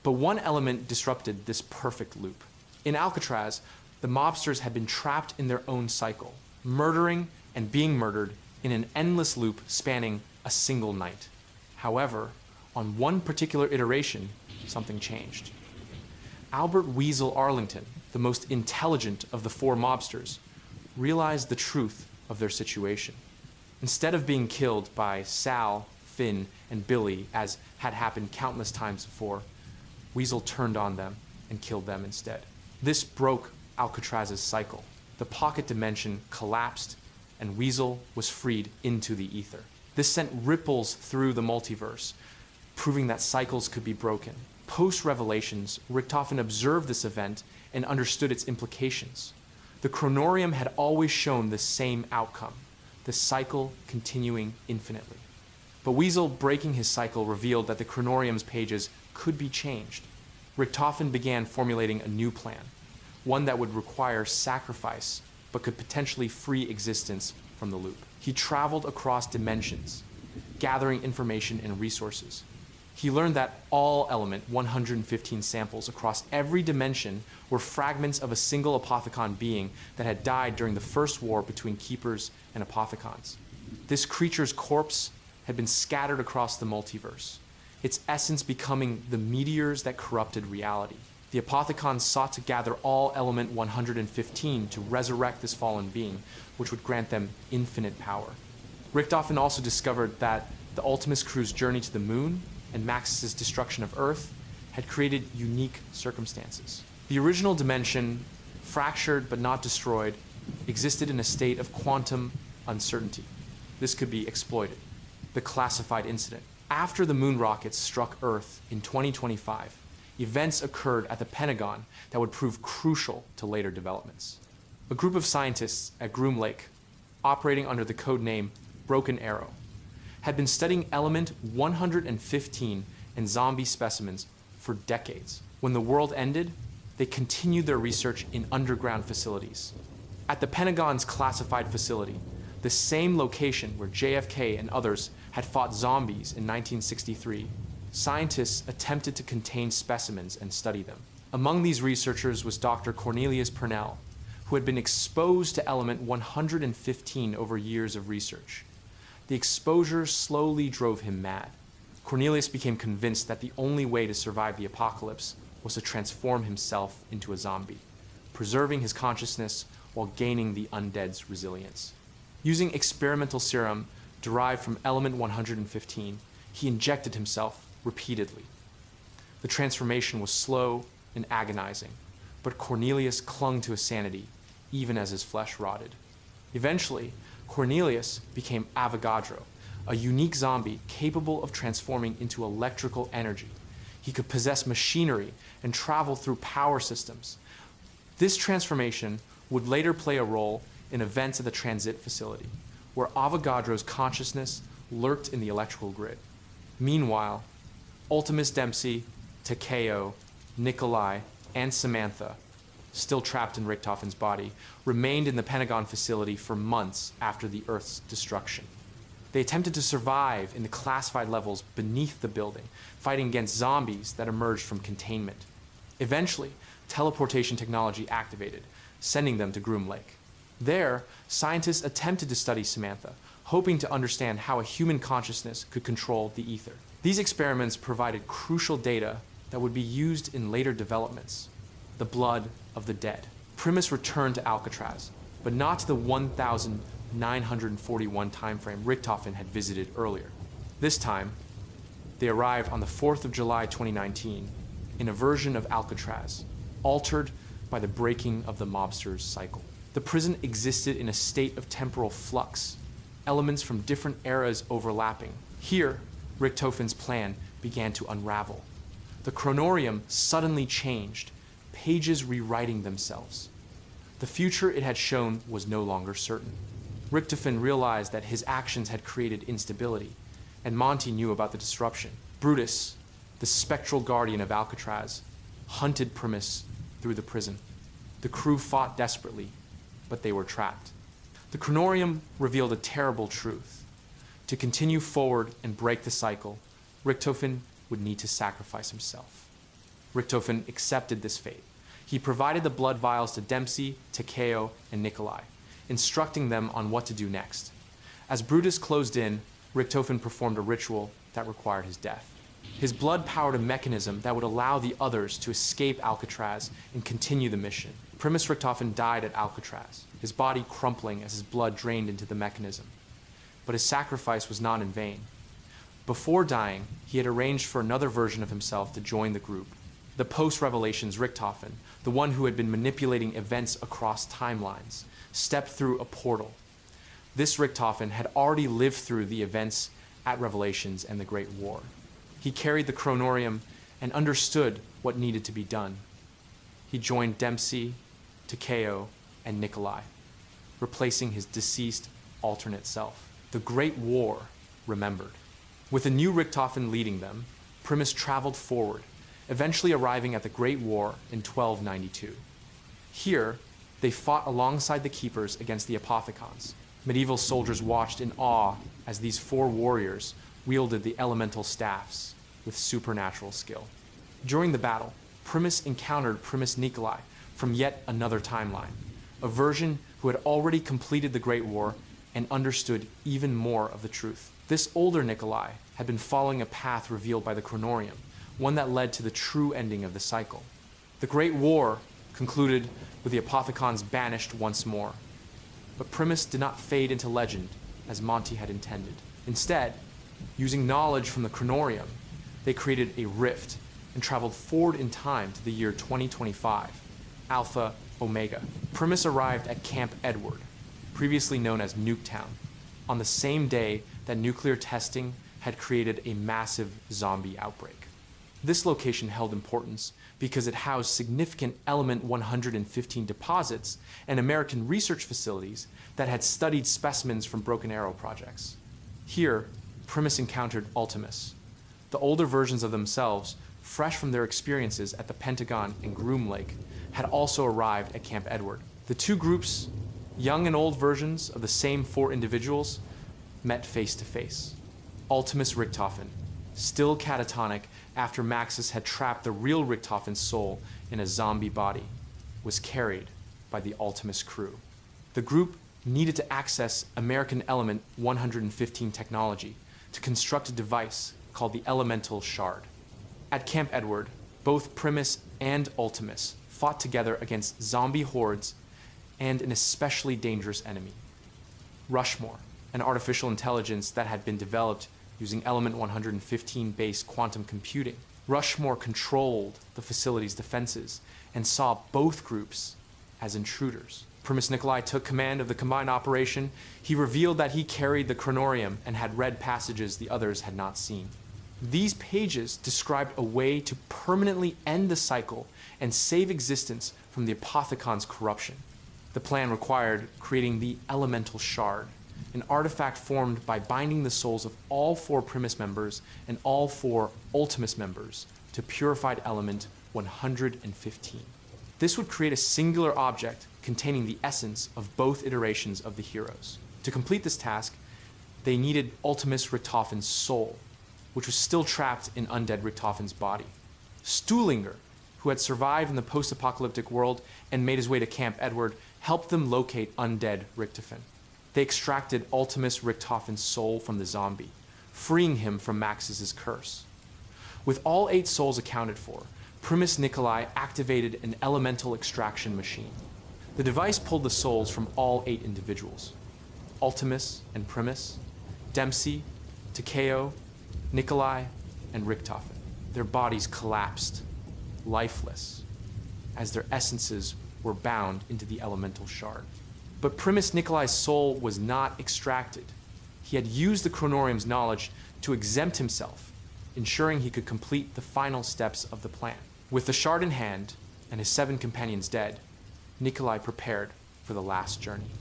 But one element disrupted this perfect loop. In Alcatraz, the mobsters had been trapped in their own cycle, murdering and being murdered in an endless loop spanning a single night. However, on one particular iteration, something changed. Albert Weasel Arlington, the most intelligent of the four mobsters, realized the truth of their situation. Instead of being killed by Sal, Finn, and Billy, as had happened countless times before, Weasel turned on them and killed them instead. This broke Alcatraz's cycle. The pocket dimension collapsed, and Weasel was freed into the ether. This sent ripples through the multiverse, proving that cycles could be broken. Post-Revelations, Richtofen observed this event and understood its implications. The Chronorium had always shown the same outcome, the cycle continuing infinitely. But Weasel breaking his cycle revealed that the Chronorium's pages could be changed. Richtofen began formulating a new plan, one that would require sacrifice, but could potentially free existence from the loop. He traveled across dimensions, gathering information and resources. He learned that all element 115 samples across every dimension were fragments of a single Apothicon being that had died during the first war between Keepers and Apothicons. This creature's corpse had been scattered across the multiverse, its essence becoming the meteors that corrupted reality. The Apothicons sought to gather all element 115 to resurrect this fallen being, which would grant them infinite power. Richtofen also discovered that the Ultimus crew's journey to the moon and Maxis' destruction of Earth had created unique circumstances. The original dimension, fractured but not destroyed, existed in a state of quantum uncertainty. This could be exploited. The classified incident. After the moon rockets struck Earth in 2025, events occurred at the Pentagon that would prove crucial to later developments. A group of scientists at Groom Lake, operating under the code name Broken Arrow, had been studying element 115 and zombie specimens for decades. When the world ended, they continued their research in underground facilities. At the Pentagon's classified facility, the same location where JFK and others had fought zombies in 1963, scientists attempted to contain specimens and study them. Among these researchers was Dr. Cornelius Purnell, who had been exposed to element 115 over years of research. The exposure slowly drove him mad. Cornelius became convinced that the only way to survive the apocalypse was to transform himself into a zombie, preserving his consciousness while gaining the undead's resilience. Using experimental serum derived from element 115, he injected himself repeatedly. The transformation was slow and agonizing, but Cornelius clung to his sanity even as his flesh rotted. Eventually, Cornelius became Avogadro, a unique zombie capable of transforming into electrical energy. He could possess machinery and travel through power systems. This transformation would later play a role in events at the transit facility, where Avogadro's consciousness lurked in the electrical grid. Meanwhile, Ultimus Dempsey, Takeo, Nikolai, and Samantha, still trapped in Richtofen's body, remained in the Pentagon facility for months after the Earth's destruction. They attempted to survive in the classified levels beneath the building, fighting against zombies that emerged from containment. Eventually, teleportation technology activated, sending them to Groom Lake. There, scientists attempted to study Samantha, hoping to understand how a human consciousness could control the ether. These experiments provided crucial data that would be used in later developments: the blood of the dead. Primus returned to Alcatraz, but not to the 1941 timeframe Richtofen had visited earlier. This time, they arrived on the 4th of July 2019 in a version of Alcatraz, altered by the breaking of the mobster's cycle. The prison existed in a state of temporal flux, elements from different eras overlapping. Here, Richtofen's plan began to unravel. The chronorium suddenly changed, pages rewriting themselves. The future it had shown was no longer certain. Richtofen realized that his actions had created instability, and Monty knew about the disruption. Brutus, the spectral guardian of Alcatraz, hunted Primus through the prison. The crew fought desperately, but they were trapped. The chronorium revealed a terrible truth. To continue forward and break the cycle, Richtofen would need to sacrifice himself. Richtofen accepted this fate. He provided the blood vials to Dempsey, Takeo, and Nikolai, instructing them on what to do next. As Brutus closed in, Richtofen performed a ritual that required his death. His blood powered a mechanism that would allow the others to escape Alcatraz and continue the mission. Primus Richtofen died at Alcatraz, his body crumpling as his blood drained into the mechanism. But his sacrifice was not in vain. Before dying, he had arranged for another version of himself to join the group. The post-Revelations Richtofen, the one who had been manipulating events across timelines, stepped through a portal. This Richtofen had already lived through the events at Revelations and the Great War. He carried the chronorium and understood what needed to be done. He joined Dempsey, Takeo, and Nikolai, replacing his deceased alternate self. The Great War remembered. With a new Richtofen leading them, Primus traveled forward, eventually arriving at the Great War in 1292. Here, they fought alongside the Keepers against the Apothicons. Medieval soldiers watched in awe as these four warriors wielded the elemental staffs with supernatural skill. During the battle, Primus encountered Primus Nikolai from yet another timeline, a version who had already completed the Great War and understood even more of the truth. This older Nikolai had been following a path revealed by the chronorium, one that led to the true ending of the cycle. The Great War concluded with the Apothicons banished once more. But Primus did not fade into legend as Monty had intended. Instead, using knowledge from the chronorium, they created a rift and traveled forward in time to the year 2025, Alpha Omega. Primus arrived at Camp Edward, previously known as Nuketown, on the same day that nuclear testing had created a massive zombie outbreak. This location held importance because it housed significant element 115 deposits and American research facilities that had studied specimens from Broken Arrow projects. Here, Primus encountered Ultimus. The older versions of themselves, fresh from their experiences at the Pentagon and Groom Lake, had also arrived at Camp Edward. The two groups, young and old versions of the same four individuals, met face to face. Ultimus Richthofen, still catatonic after Maxis had trapped the real Richthofen's soul in a zombie body, was carried by the Ultimus crew. The group needed to access American Element 115 technology to construct a device called the Elemental Shard. At Camp Edward, both Primus and Ultimus fought together against zombie hordes and an especially dangerous enemy, Rushmore, an artificial intelligence that had been developed using Element 115-based quantum computing. Rushmore controlled the facility's defenses and saw both groups as intruders. Primus Nikolai took command of the combined operation. He revealed that he carried the chronorium and had read passages the others had not seen. These pages described a way to permanently end the cycle and save existence from the Apothecon's corruption. The plan required creating the Elemental Shard, an artifact formed by binding the souls of all four Primus members and all four Ultimus members to purified element 115. This would create a singular object containing the essence of both iterations of the heroes. To complete this task, they needed Ultimus Richtofen's soul, which was still trapped in undead Richtofen's body. Stuhlinger, who had survived in the post-apocalyptic world and made his way to Camp Edward, helped them locate undead Richtofen. They extracted Ultimus Richtofen's soul from the zombie, freeing him from Maxis' curse. With all 8 souls accounted for, Primus Nikolai activated an elemental extraction machine. The device pulled the souls from all 8 individuals: Ultimus and Primus, Dempsey, Takeo, Nikolai, and Richtofen. Their bodies collapsed, lifeless, as their essences were bound into the elemental shard. But Primus Nikolai's soul was not extracted. He had used the chronorium's knowledge to exempt himself, ensuring he could complete the final steps of the plan. With the shard in hand and his 7 companions dead, Nikolai prepared for the last journey.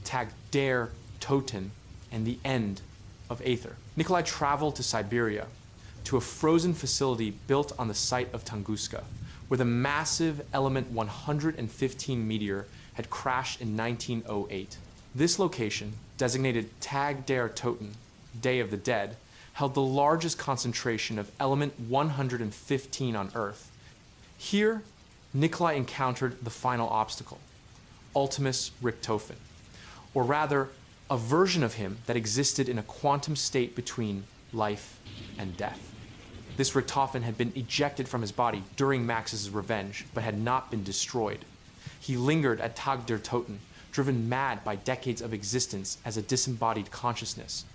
Tag der Toten and the end of Aether. Nikolai traveled to Siberia, to a frozen facility built on the site of Tunguska, where the massive Element 115 meteor had crashed in 1908. This location, designated Tag der Toten, Day of the Dead, held the largest concentration of Element 115 on Earth. Here, Nikolai encountered the final obstacle, Ultimus Richtofen, or rather, a version of him that existed in a quantum state between life and death. This Richtofen had been ejected from his body during Maxis' revenge, but had not been destroyed. He lingered at Tag der Toten, driven mad by decades of existence as a disembodied consciousness.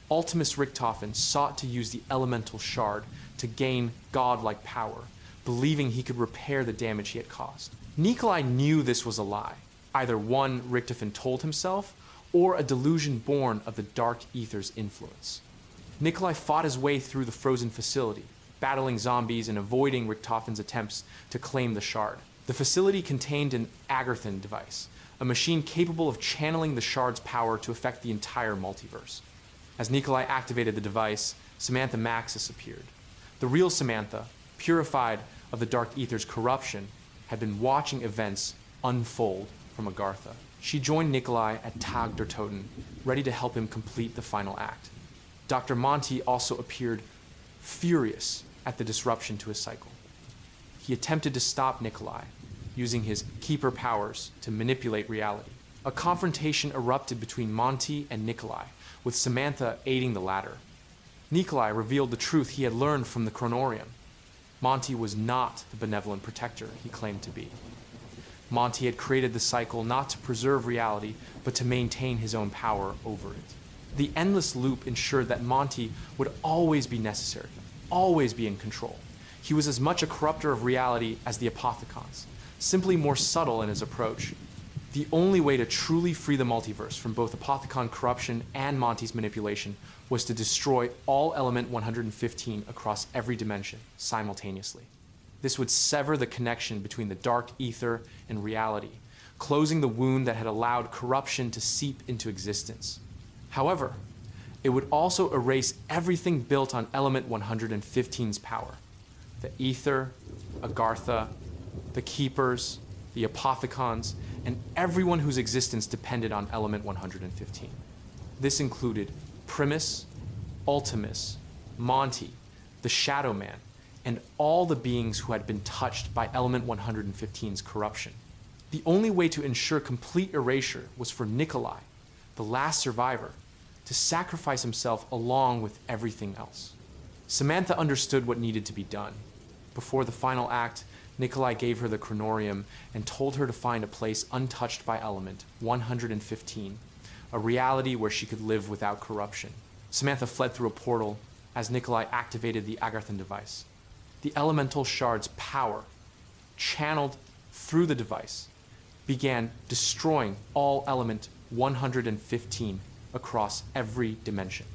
Ultimus Richtofen sought to use the elemental shard to gain godlike power, believing he could repair the damage he had caused. Nikolai knew this was a lie, either one Richtofen told himself, or a delusion born of the dark ether's influence. Nikolai fought his way through the frozen facility, battling zombies and avoiding Richtofen's attempts to claim the shard. The facility contained an Agarthan device, a machine capable of channeling the shard's power to affect the entire multiverse. As Nikolai activated the device, Samantha Maxis appeared. The real Samantha, purified of the dark ether's corruption, had been watching events unfold from Agartha. She joined Nikolai at Tag der Toten, ready to help him complete the final act. Dr. Monty also appeared, furious at the disruption to his cycle. He attempted to stop Nikolai, using his keeper powers to manipulate reality. A confrontation erupted between Monty and Nikolai, with Samantha aiding the latter. Nikolai revealed the truth he had learned from the chronorium. Monty was not the benevolent protector he claimed to be. Monty had created the cycle not to preserve reality, but to maintain his own power over it. The endless loop ensured that Monty would always be necessary, always be in control. He was as much a corrupter of reality as the Apothecons, simply more subtle in his approach. The only way to truly free the multiverse from both Apothecon corruption and Monty's manipulation was to destroy all Element 115 across every dimension simultaneously. This would sever the connection between the dark ether and reality, closing the wound that had allowed corruption to seep into existence. However, it would also erase everything built on element 115's power. The Ether, Agartha, the Keepers, the Apothecons, and everyone whose existence depended on element 115. This included Primus, Ultimus, Monty, the Shadow Man, and all the beings who had been touched by element 115's corruption. The only way to ensure complete erasure was for Nikolai, the last survivor, to sacrifice himself along with everything else. Samantha understood what needed to be done. Before the final act, Nikolai gave her the chronorium and told her to find a place untouched by element 115, a reality where she could live without corruption. Samantha fled through a portal as Nikolai activated the Agarthan device. The elemental shard's power, channeled through the device, began destroying all element 115 across every dimension.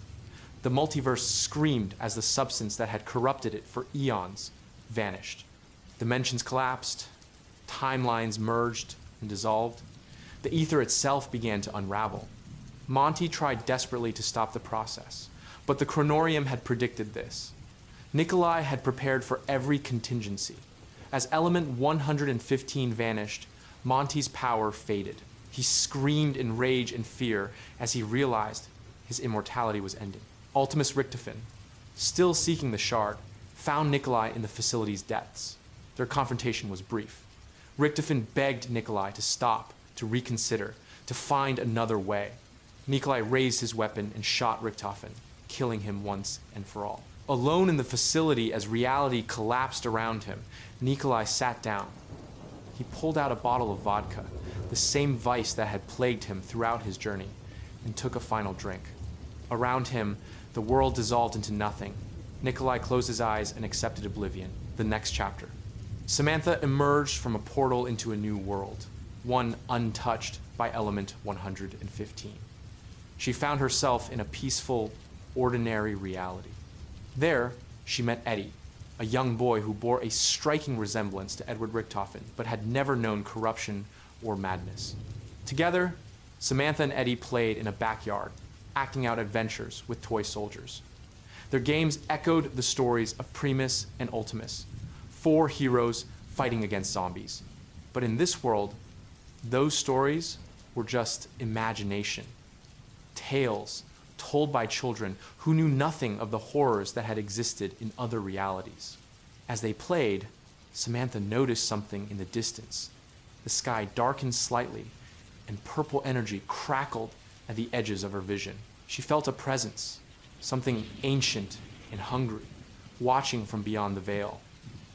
The multiverse screamed as the substance that had corrupted it for eons vanished. Dimensions collapsed, timelines merged and dissolved. The ether itself began to unravel. Monty tried desperately to stop the process, but the chronorium had predicted this. Nikolai had prepared for every contingency. As element 115 vanished, Monty's power faded. He screamed in rage and fear as he realized his immortality was ending. Ultimus Richtofen, still seeking the shard, found Nikolai in the facility's depths. Their confrontation was brief. Richtofen begged Nikolai to stop, to reconsider, to find another way. Nikolai raised his weapon and shot Richtofen, killing him once and for all. Alone in the facility as reality collapsed around him, Nikolai sat down. He pulled out a bottle of vodka, the same vice that had plagued him throughout his journey, and took a final drink. Around him, the world dissolved into nothing. Nikolai closed his eyes and accepted oblivion, the next chapter. Samantha emerged from a portal into a new world, one untouched by element 115. She found herself in a peaceful, ordinary reality. There, she met Eddie, a young boy who bore a striking resemblance to Edward Richtofen, but had never known corruption or madness. Together, Samantha and Eddie played in a backyard, acting out adventures with toy soldiers. Their games echoed the stories of Primus and Ultimus, four heroes fighting against zombies. But in this world, those stories were just imagination, tales told by children who knew nothing of the horrors that had existed in other realities. As they played, Samantha noticed something in the distance. The sky darkened slightly, and purple energy crackled at the edges of her vision. She felt a presence, something ancient and hungry, watching from beyond the veil.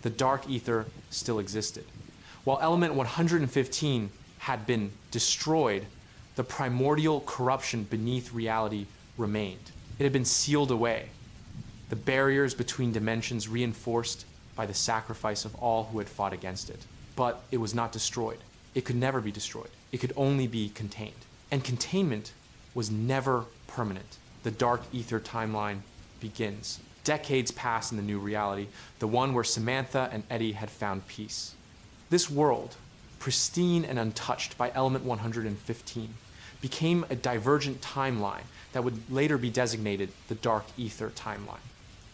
The dark ether still existed. While element 115 had been destroyed, the primordial corruption beneath reality remained. It had been sealed away, the barriers between dimensions reinforced by the sacrifice of all who had fought against it. But it was not destroyed. It could never be destroyed. It could only be contained. And containment was never permanent. The dark ether timeline begins. Decades pass in the new reality, the one where Samantha and Eddie had found peace. This world, pristine and untouched by element 115, became a divergent timeline that would later be designated the Dark Ether timeline.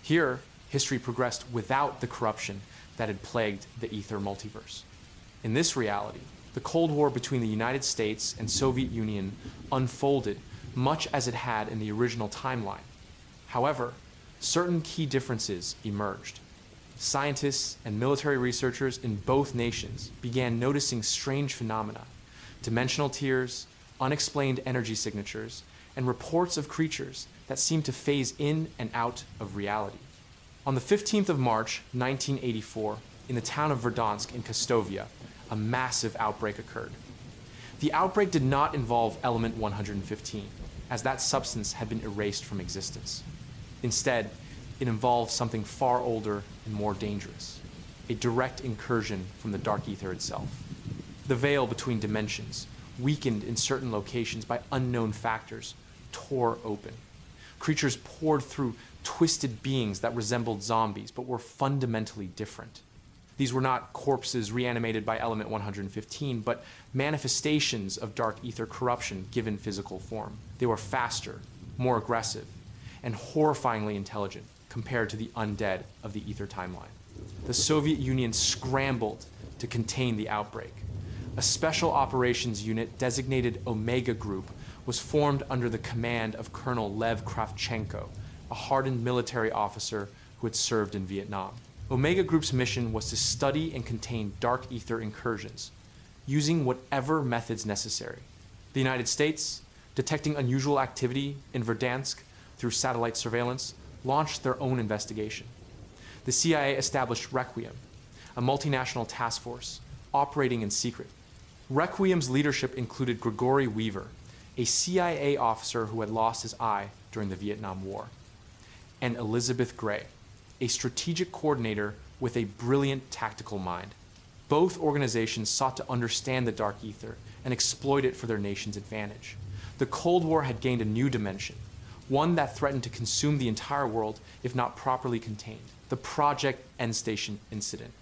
Here, history progressed without the corruption that had plagued the Ether multiverse. In this reality, the Cold War between the United States and Soviet Union unfolded much as it had in the original timeline. However, certain key differences emerged. Scientists and military researchers in both nations began noticing strange phenomena, dimensional tears, unexplained energy signatures, and reports of creatures that seemed to phase in and out of reality. On the 15th of March, 1984, in the town of Verdansk in Kastovia, a massive outbreak occurred. The outbreak did not involve element 115, as that substance had been erased from existence. Instead, it involved something far older and more dangerous, a direct incursion from the dark ether itself. The veil between dimensions, weakened in certain locations by unknown factors, tore open. Creatures poured through twisted beings that resembled zombies but were fundamentally different. These were not corpses reanimated by element 115, but manifestations of dark ether corruption given physical form. They were faster, more aggressive, and horrifyingly intelligent compared to the undead of the Ether timeline. The Soviet Union scrambled to contain the outbreak. A special operations unit designated Omega Group was formed under the command of Colonel Lev Kravchenko, a hardened military officer who had served in Vietnam. Omega Group's mission was to study and contain dark ether incursions, using whatever methods necessary. The United States, detecting unusual activity in Verdansk through satellite surveillance, launched their own investigation. The CIA established Requiem, a multinational task force operating in secret. Requiem's leadership included Gregory Weaver, a CIA officer who had lost his eye during the Vietnam War, and Elizabeth Gray, a strategic coordinator with a brilliant tactical mind. Both organizations sought to understand the dark ether and exploit it for their nation's advantage. The Cold War had gained a new dimension, one that threatened to consume the entire world if not properly contained: the Project Endstation incident.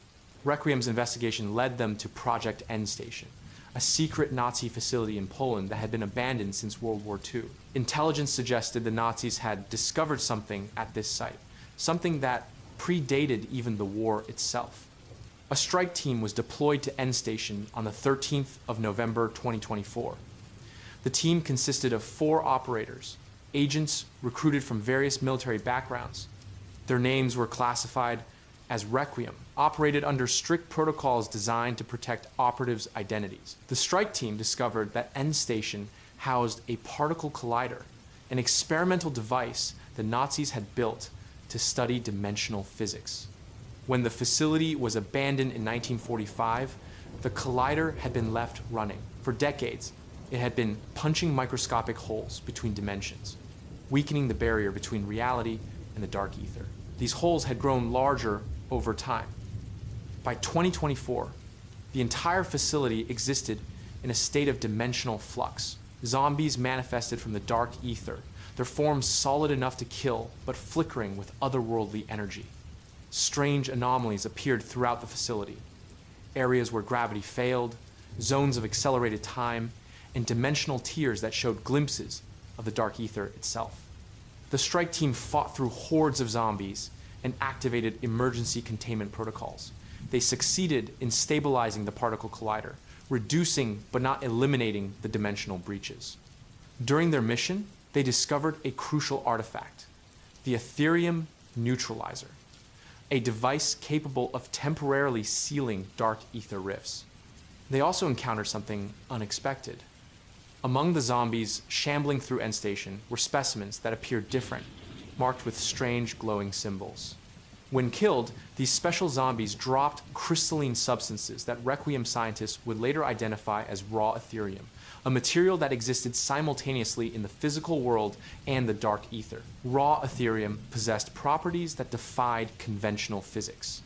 Requiem's investigation led them to Project Endstation, a secret Nazi facility in Poland that had been abandoned since World War II. Intelligence suggested the Nazis had discovered something at this site, something that predated even the war itself. A strike team was deployed to Endstation on the 13th of November 2024. The team consisted of 4 operators, agents recruited from various military backgrounds. Their names were classified as Requiem, operated under strict protocols designed to protect operatives' identities. The strike team discovered that Endstation housed a particle collider, an experimental device the Nazis had built to study dimensional physics. When the facility was abandoned in 1945, the collider had been left running. For decades, it had been punching microscopic holes between dimensions, weakening the barrier between reality and the dark ether. These holes had grown larger over time. By 2024, the entire facility existed in a state of dimensional flux. Zombies manifested from the dark ether, their forms solid enough to kill, but flickering with otherworldly energy. Strange anomalies appeared throughout the facility: areas where gravity failed, zones of accelerated time, and dimensional tiers that showed glimpses of the dark ether itself. The strike team fought through hordes of zombies and activated emergency containment protocols. They succeeded in stabilizing the particle collider, reducing but not eliminating the dimensional breaches. During their mission, they discovered a crucial artifact: the Ethereum Neutralizer, a device capable of temporarily sealing dark ether rifts. They also encountered something unexpected. Among the zombies shambling through Endstation were specimens that appeared different, marked with strange glowing symbols. When killed, these special zombies dropped crystalline substances that Requiem scientists would later identify as raw Ethereum, a material that existed simultaneously in the physical world and the dark ether. Raw Ethereum possessed properties that defied conventional physics.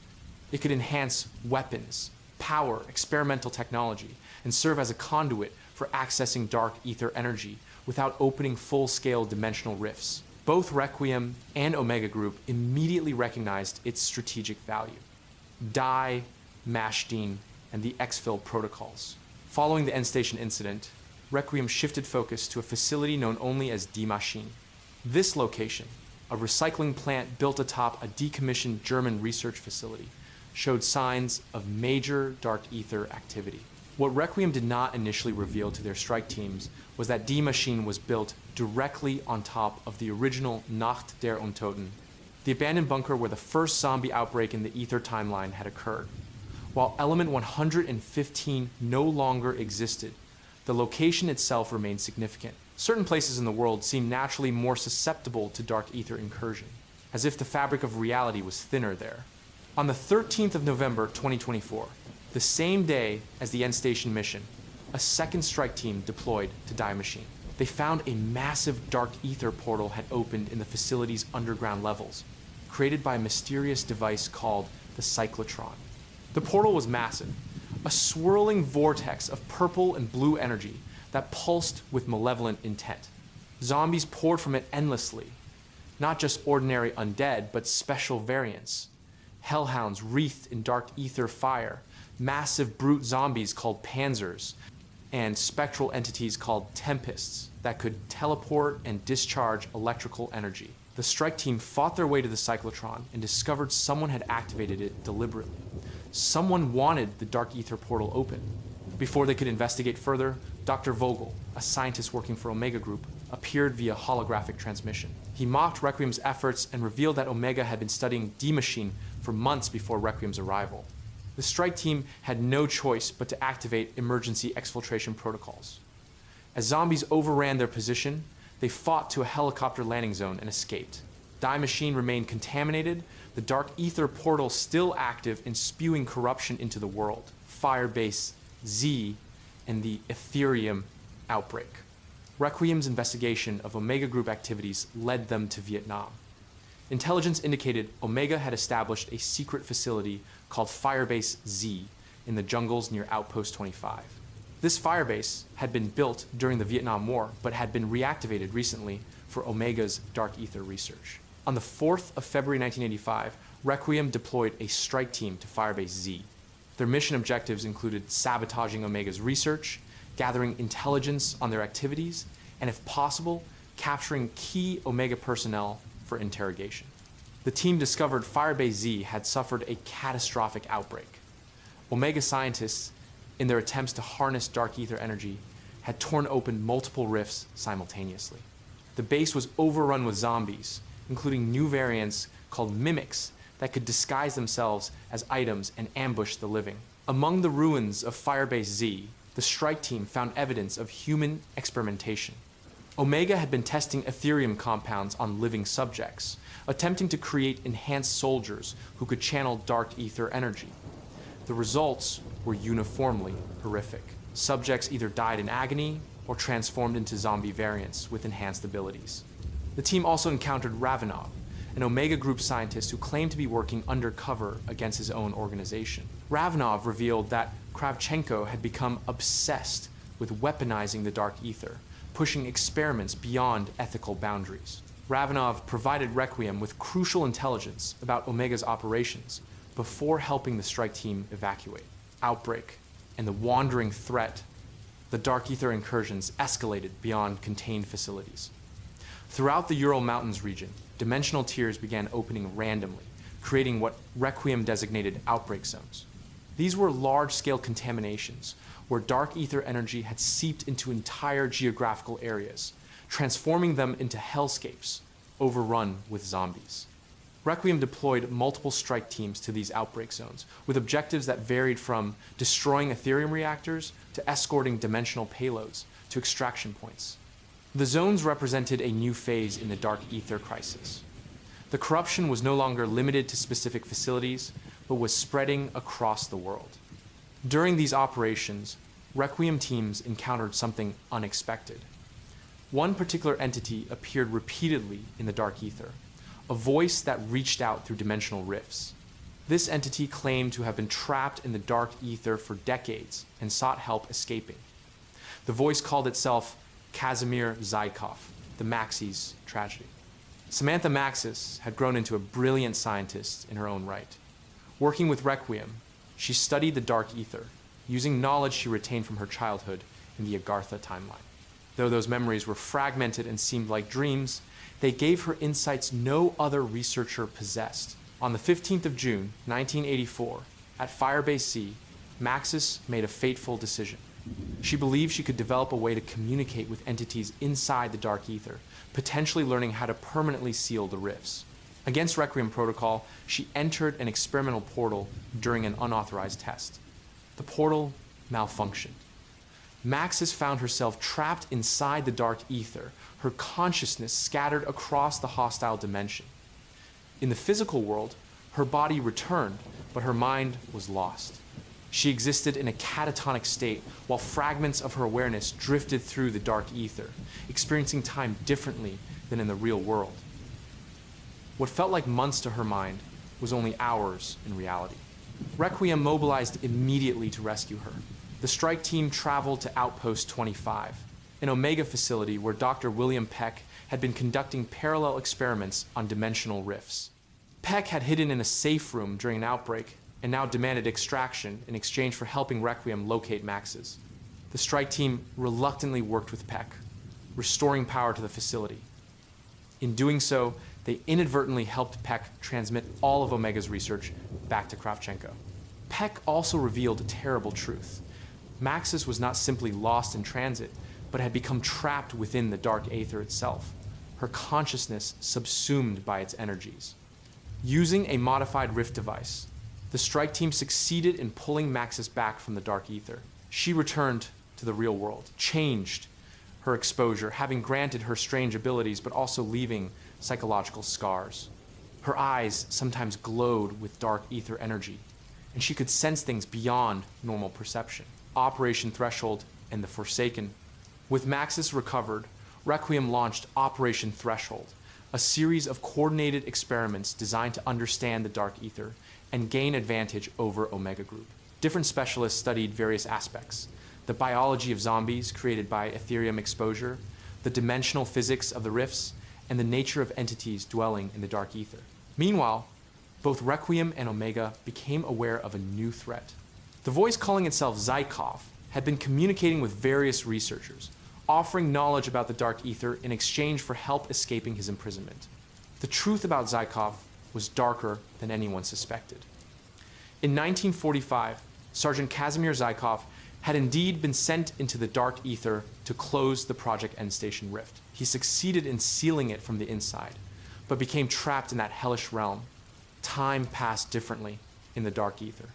It could enhance weapons, power experimental technology, and serve as a conduit for accessing dark ether energy without opening full-scale dimensional rifts. Both Requiem and Omega Group immediately recognized its strategic value: Dye, Mashdeen, and the exfil protocols. Following the Endstation incident, Requiem shifted focus to a facility known only as D-Machine. This location, a recycling plant built atop a decommissioned German research facility, showed signs of major dark ether activity. What Requiem did not initially reveal to their strike teams was that D-Machine was built directly on top of the original Nacht der Untoten, the abandoned bunker where the first zombie outbreak in the ether timeline had occurred. While Element 115 no longer existed, the location itself remained significant. Certain places in the world seemed naturally more susceptible to dark ether incursion, as if the fabric of reality was thinner there. On the 13th of November 2024, the same day as the Endstation mission, a second strike team deployed to D-Machine. They found a massive dark ether portal had opened in the facility's underground levels, created by a mysterious device called the cyclotron. The portal was massive, a swirling vortex of purple and blue energy that pulsed with malevolent intent. Zombies poured from it endlessly, not just ordinary undead, but special variants. Hellhounds wreathed in dark ether fire, massive brute zombies called panzers, and spectral entities called tempests that could teleport and discharge electrical energy. The strike team fought their way to the cyclotron and discovered someone had activated it deliberately. Someone wanted the dark ether portal open. Before they could investigate further, Dr. Vogel, a scientist working for Omega Group, appeared via holographic transmission. He mocked Requiem's efforts and revealed that Omega had been studying D-Machine for months before Requiem's arrival. The strike team had no choice but to activate emergency exfiltration protocols. As zombies overran their position, they fought to a helicopter landing zone and escaped. D-Machine remained contaminated, the dark ether portal still active and spewing corruption into the world. Firebase Z and the Ethereum outbreak. Requiem's investigation of Omega Group activities led them to Vietnam. Intelligence indicated Omega had established a secret facility called Firebase Z in the jungles near Outpost 25. This firebase had been built during the Vietnam War, but had been reactivated recently for Omega's dark ether research. On the 4th of February 1985, Requiem deployed a strike team to Firebase Z. Their mission objectives included sabotaging Omega's research, gathering intelligence on their activities, and if possible, capturing key Omega personnel for interrogation. The team discovered Firebase Z had suffered a catastrophic outbreak. Omega scientists, in their attempts to harness dark ether energy, had torn open multiple rifts simultaneously. The base was overrun with zombies, including new variants called mimics that could disguise themselves as items and ambush the living. Among the ruins of Firebase Z, the strike team found evidence of human experimentation. Omega had been testing Ethereum compounds on living subjects, attempting to create enhanced soldiers who could channel dark ether energy. The results were uniformly horrific. Subjects either died in agony or transformed into zombie variants with enhanced abilities. The team also encountered Ravenov, an Omega Group scientist who claimed to be working undercover against his own organization. Ravenov revealed that Kravchenko had become obsessed with weaponizing the dark ether, pushing experiments beyond ethical boundaries. Ravenov provided Requiem with crucial intelligence about Omega's operations before helping the strike team evacuate. Outbreak and the wandering threat, the dark ether incursions escalated beyond contained facilities. Throughout the Ural Mountains region, dimensional tiers began opening randomly, creating what Requiem designated outbreak zones. These were large-scale contaminations where dark ether energy had seeped into entire geographical areas, transforming them into hellscapes overrun with zombies. Requiem deployed multiple strike teams to these outbreak zones, with objectives that varied from destroying Ethereum reactors to escorting dimensional payloads to extraction points. The zones represented a new phase in the dark ether crisis. The corruption was no longer limited to specific facilities, but was spreading across the world. During these operations, Requiem teams encountered something unexpected. One particular entity appeared repeatedly in the dark ether, a voice that reached out through dimensional rifts. This entity claimed to have been trapped in the dark ether for decades and sought help escaping. The voice called itself Kazimir Zykov, the Maxis tragedy. Samantha Maxis had grown into a brilliant scientist in her own right. Working with Requiem, she studied the dark ether, using knowledge she retained from her childhood in the Agartha timeline. Though those memories were fragmented and seemed like dreams, they gave her insights no other researcher possessed. On the 15th of June, 1984, at Firebase C, Maxis made a fateful decision. She believed she could develop a way to communicate with entities inside the dark ether, potentially learning how to permanently seal the rifts. Against Requiem protocol, she entered an experimental portal during an unauthorized test. The portal malfunctioned. Maxis found herself trapped inside the dark ether, her consciousness scattered across the hostile dimension. In the physical world, her body returned, but her mind was lost. She existed in a catatonic state while fragments of her awareness drifted through the dark ether, experiencing time differently than in the real world. What felt like months to her mind was only hours in reality. Requiem mobilized immediately to rescue her. The strike team traveled to Outpost 25, an Omega facility where Dr. William Peck had been conducting parallel experiments on dimensional rifts. Peck had hidden in a safe room during an outbreak and now demanded extraction in exchange for helping Requiem locate Maxis. The strike team reluctantly worked with Peck, restoring power to the facility. In doing so, they inadvertently helped Peck transmit all of Omega's research back to Kravchenko. Peck also revealed a terrible truth. Maxis was not simply lost in transit, but had become trapped within the dark aether itself, her consciousness subsumed by its energies. Using a modified rift device, the strike team succeeded in pulling Maxis back from the dark ether. She returned to the real world, changed her exposure, having granted her strange abilities, but also leaving psychological scars. Her eyes sometimes glowed with dark ether energy, and she could sense things beyond normal perception. Operation Threshold and the Forsaken. With Maxis recovered, Requiem launched Operation Threshold, a series of coordinated experiments designed to understand the dark ether and gain advantage over Omega Group. Different specialists studied various aspects: the biology of zombies created by Ethereum exposure, the dimensional physics of the rifts, and the nature of entities dwelling in the dark ether. Meanwhile, both Requiem and Omega became aware of a new threat. The voice calling itself Zykov had been communicating with various researchers, offering knowledge about the dark ether in exchange for help escaping his imprisonment. The truth about Zykov was darker than anyone suspected. In 1945, Sergeant Kazimir Zykov had indeed been sent into the dark ether to close the Project Endstation Rift. He succeeded in sealing it from the inside, but became trapped in that hellish realm. Time passed differently in the dark ether.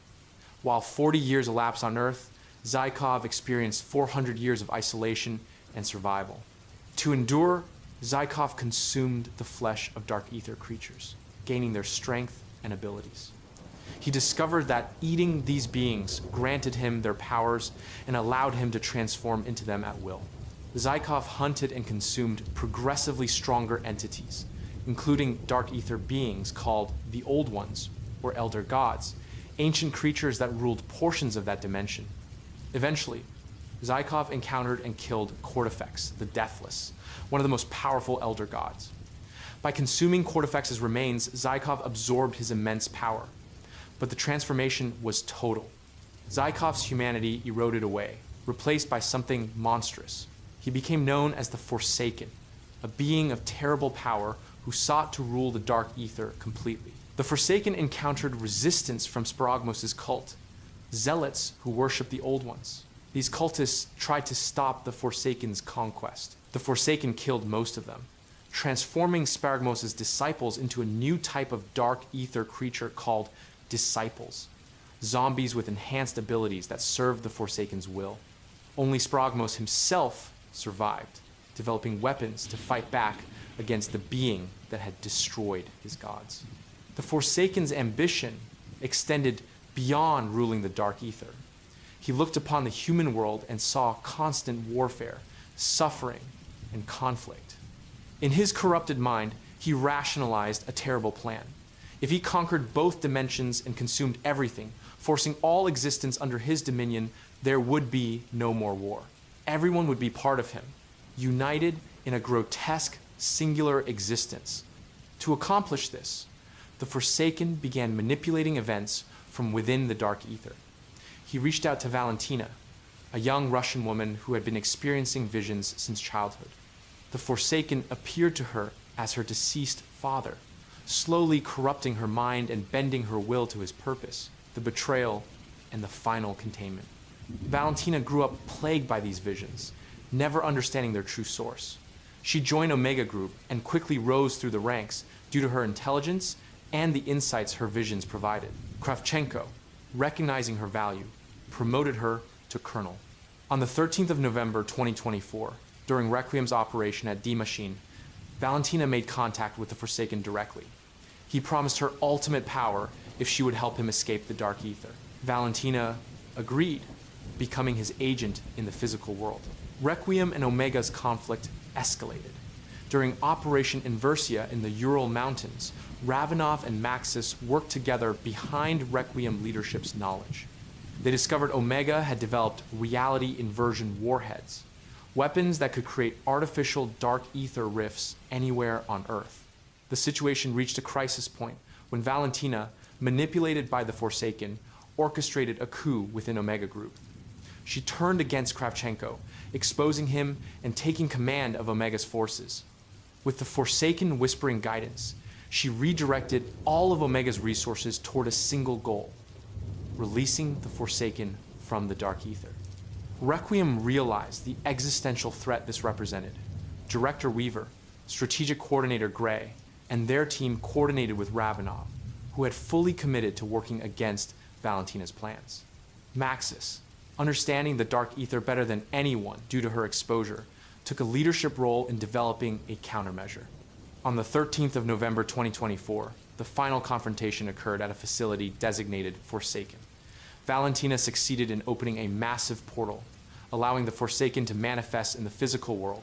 While 40 years elapsed on Earth, Zykov experienced 400 years of isolation and survival. To endure, Zykov consumed the flesh of dark ether creatures, gaining their strength and abilities. He discovered that eating these beings granted him their powers and allowed him to transform into them at will. Zykov hunted and consumed progressively stronger entities, including dark ether beings called the Old Ones, or Elder Gods, ancient creatures that ruled portions of that dimension. Eventually, Zykov encountered and killed Cortifex, the Deathless, one of the most powerful Elder Gods. By consuming Cortifex's remains, Zykov absorbed his immense power. But the transformation was total. Zykov's humanity eroded away, replaced by something monstrous. He became known as the Forsaken, a being of terrible power who sought to rule the dark ether completely. The Forsaken encountered resistance from Sparagmos' cult, zealots who worshiped the Old Ones. These cultists tried to stop the Forsaken's conquest. The Forsaken killed most of them, transforming Sparagmos' disciples into a new type of dark ether creature called Disciples, zombies with enhanced abilities that served the Forsaken's will. Only Sparagmos himself survived, developing weapons to fight back against the being that had destroyed his gods. The Forsaken's ambition extended beyond ruling the dark ether. He looked upon the human world and saw constant warfare, suffering, and conflict. In his corrupted mind, he rationalized a terrible plan. If he conquered both dimensions and consumed everything, forcing all existence under his dominion, there would be no more war. Everyone would be part of him, united in a grotesque, singular existence. To accomplish this, the Forsaken began manipulating events from within the dark ether. He reached out to Valentina, a young Russian woman who had been experiencing visions since childhood. The Forsaken appeared to her as her deceased father, slowly corrupting her mind and bending her will to his purpose, the betrayal and the final containment. Valentina grew up plagued by these visions, never understanding their true source. She joined Omega Group and quickly rose through the ranks due to her intelligence and the insights her visions provided. Kravchenko, recognizing her value, promoted her to colonel. On the 13th of November 2024, during Requiem's operation at D-Machine, Valentina made contact with the Forsaken directly. He promised her ultimate power if she would help him escape the dark ether. Valentina agreed, becoming his agent in the physical world. Requiem and Omega's conflict escalated. During Operation Inversia in the Ural Mountains, Ravenov and Maxis worked together behind Requiem leadership's knowledge. They discovered Omega had developed reality inversion warheads, weapons that could create artificial dark ether rifts anywhere on Earth. The situation reached a crisis point when Valentina, manipulated by the Forsaken, orchestrated a coup within Omega Group. She turned against Kravchenko, exposing him and taking command of Omega's forces. With the Forsaken whispering guidance, she redirected all of Omega's resources toward a single goal: releasing the Forsaken from the Dark Ether. Requiem realized the existential threat this represented. Director Weaver, Strategic Coordinator Gray, and their team coordinated with Ravenov, who had fully committed to working against Valentina's plans. Maxis, understanding the Dark Ether better than anyone due to her exposure, took a leadership role in developing a countermeasure. On the 13th of November 2024, the final confrontation occurred at a facility designated Forsaken. Valentina succeeded in opening a massive portal, allowing the Forsaken to manifest in the physical world.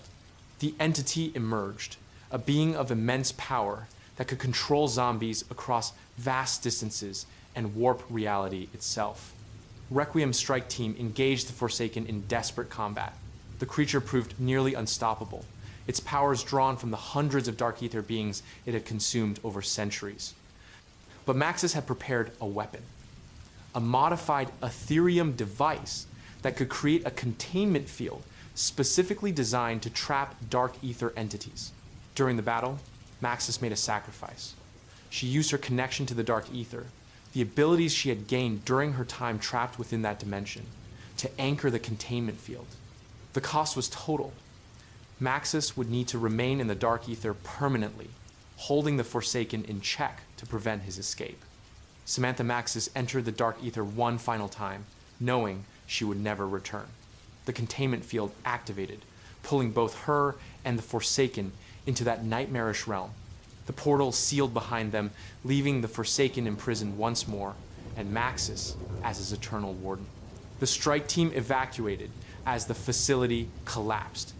The entity emerged, a being of immense power that could control zombies across vast distances and warp reality itself. Requiem's strike team engaged the Forsaken in desperate combat. The creature proved nearly unstoppable, its powers drawn from the hundreds of Dark Ether beings it had consumed over centuries. But Maxis had prepared a weapon, a modified Ethereum device that could create a containment field specifically designed to trap Dark Ether entities. During the battle, Maxis made a sacrifice. She used her connection to the Dark Ether, the abilities she had gained during her time trapped within that dimension, to anchor the containment field. The cost was total. Maxis would need to remain in the Dark Ether permanently, holding the Forsaken in check to prevent his escape. Samantha Maxis entered the Dark Ether one final time, knowing she would never return. The containment field activated, pulling both her and the Forsaken into that nightmarish realm. The portal sealed behind them, leaving the Forsaken imprisoned once more, and Maxis as his eternal warden. The strike team evacuated as the facility collapsed.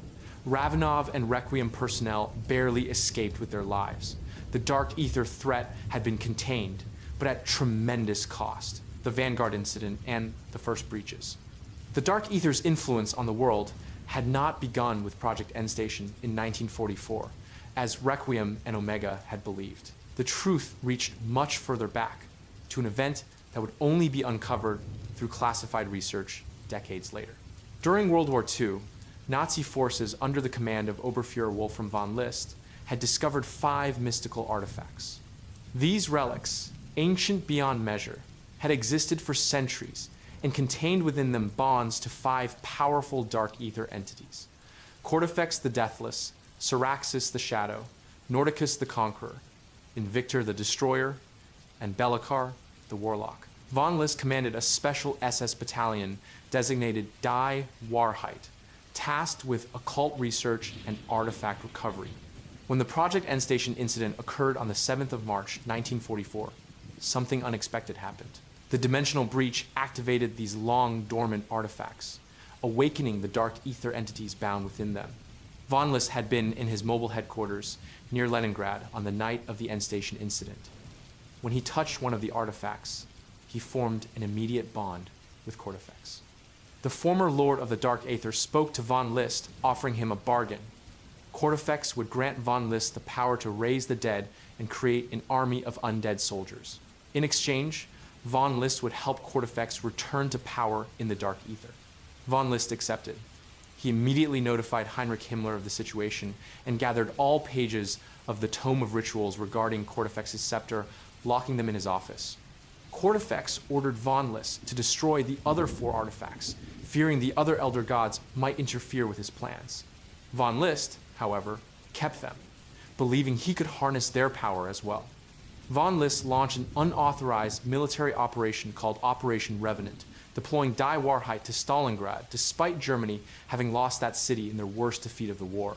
Ravenov and Requiem personnel barely escaped with their lives. The Dark Ether threat had been contained, but at tremendous cost: the Vanguard incident and the first breaches. The Dark Ether's influence on the world had not begun with Project Endstation in 1944, as Requiem and Omega had believed. The truth reached much further back, to an event that would only be uncovered through classified research decades later. During World War II, Nazi forces under the command of Oberfuhrer Wolfram von List had discovered 5 mystical artifacts. These relics, ancient beyond measure, had existed for centuries and contained within them bonds to 5 powerful Dark Ether entities: Cortifex the Deathless, Syraxis the Shadow, Nordicus the Conqueror, Invictor the Destroyer, and Belikar the Warlock. Von List commanded a special SS battalion designated Die Wahrheit, tasked with occult research and artifact recovery. When the Project Endstation incident occurred on the 7th of March, 1944, something unexpected happened. The dimensional breach activated these long dormant artifacts, awakening the Dark Ether entities bound within them. Von List had been in his mobile headquarters near Leningrad on the night of the Endstation incident. When he touched one of the artifacts, he formed an immediate bond with Cortifex. The former Lord of the Dark Aether spoke to Von List, offering him a bargain. Cortifex would grant Von List the power to raise the dead and create an army of undead soldiers. In exchange, Von List would help Cortifex return to power in the Dark Ether. Von List accepted. He immediately notified Heinrich Himmler of the situation and gathered all pages of the Tome of Rituals regarding Cortifex's scepter, locking them in his office. Cortifex ordered Von List to destroy the other 4 artifacts, fearing the other Elder Gods might interfere with his plans. Von List, however, kept them, believing he could harness their power as well. Von List launched an unauthorized military operation called Operation Revenant, deploying Die Wahrheit to Stalingrad, despite Germany having lost that city in their worst defeat of the war.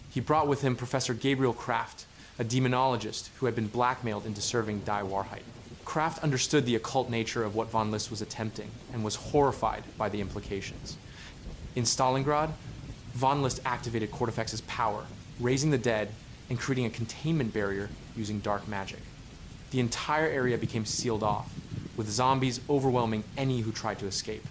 He brought with him Professor Gabriel Kraft, a demonologist who had been blackmailed into serving Die Wahrheit. Kraft understood the occult nature of what Von List was attempting and was horrified by the implications. In Stalingrad, Von List activated Cortifex's power, raising the dead and creating a containment barrier using dark magic. The entire area became sealed off, with zombies overwhelming any who tried to escape.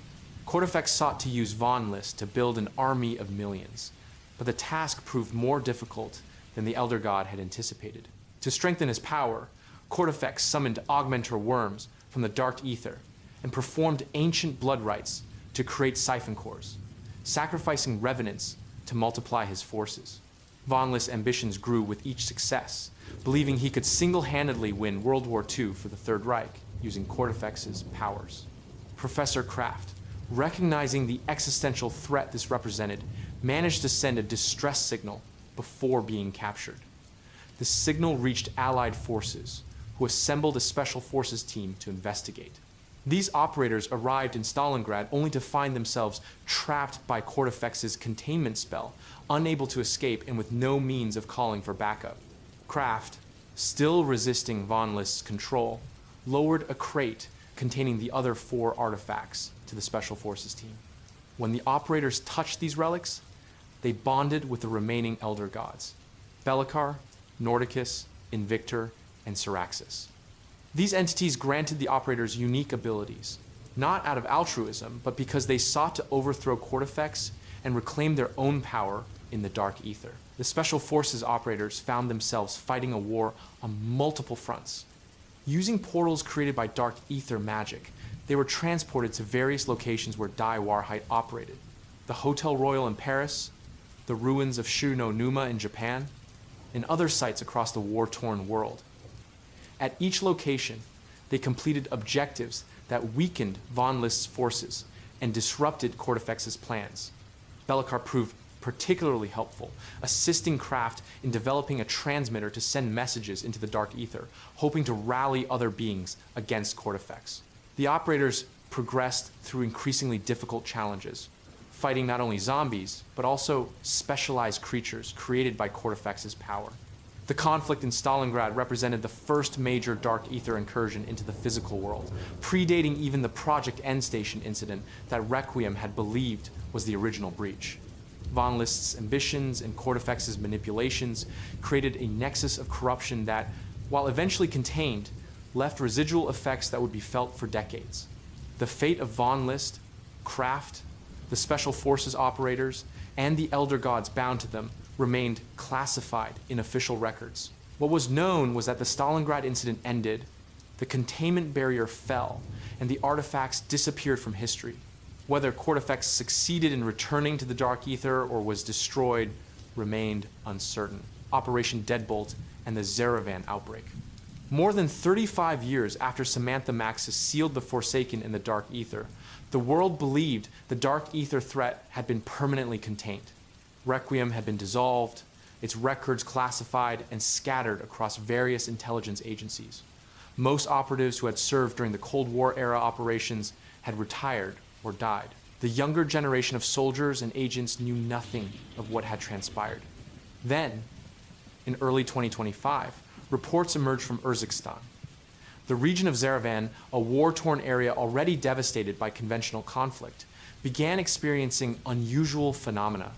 Cortifex sought to use Von List to build an army of millions, but the task proved more difficult than the Elder God had anticipated. To strengthen his power, Cortifex summoned augmentor worms from the Dark Ether and performed ancient blood rites to create siphon cores, sacrificing revenants to multiply his forces. Von List's ambitions grew with each success, believing he could single-handedly win World War II for the Third Reich using Kortifex's powers. Professor Kraft, recognizing the existential threat this represented, managed to send a distress signal before being captured. The signal reached Allied forces, who assembled a special forces team to investigate. These operators arrived in Stalingrad only to find themselves trapped by Kortifex's containment spell, unable to escape and with no means of calling for backup. Kraft, still resisting von List's control, lowered a crate containing the other 4 artifacts to the special forces team. When the operators touched these relics, they bonded with the remaining elder gods: Belikar, Nordicus, Invictor, and Syraxis. These entities granted the operators unique abilities, not out of altruism, but because they sought to overthrow Kortifex and reclaim their own power in the Dark Ether. The Special Forces operators found themselves fighting a war on multiple fronts. Using portals created by Dark Ether magic, they were transported to various locations where Dai Warhite operated: the Hotel Royal in Paris, the ruins of Shironuma in Japan, and other sites across the war-torn world. At each location, they completed objectives that weakened von List's forces and disrupted Kortifex's plans. Belikar proved particularly helpful, assisting Kraft in developing a transmitter to send messages into the Dark Ether, hoping to rally other beings against Kortifex. The operators progressed through increasingly difficult challenges, fighting not only zombies, but also specialized creatures created by Kortifex's power. The conflict in Stalingrad represented the first major Dark Ether incursion into the physical world, predating even the Project End Station incident that Requiem had believed was the original breach. Von List's ambitions and Kortifex's manipulations created a nexus of corruption that, while eventually contained, left residual effects that would be felt for decades. The fate of Von List, Kraft, the Special Forces operators, and the Elder Gods bound to them remained classified in official records. What was known was that the Stalingrad incident ended, the containment barrier fell, and the artifacts disappeared from history. Whether Kortifex succeeded in returning to the Dark Ether or was destroyed remained uncertain. Operation Deadbolt and the Zerevan outbreak. More than 35 years after Samantha Maxis sealed the Forsaken in the Dark Ether, the world believed the Dark Ether threat had been permanently contained. Requiem had been dissolved, its records classified and scattered across various intelligence agencies. Most operatives who had served during the Cold War era operations had retired or died. The younger generation of soldiers and agents knew nothing of what had transpired. Then, in early 2025, reports emerged from Urzikstan. The region of Zerevan, a war-torn area already devastated by conventional conflict, began experiencing unusual phenomena.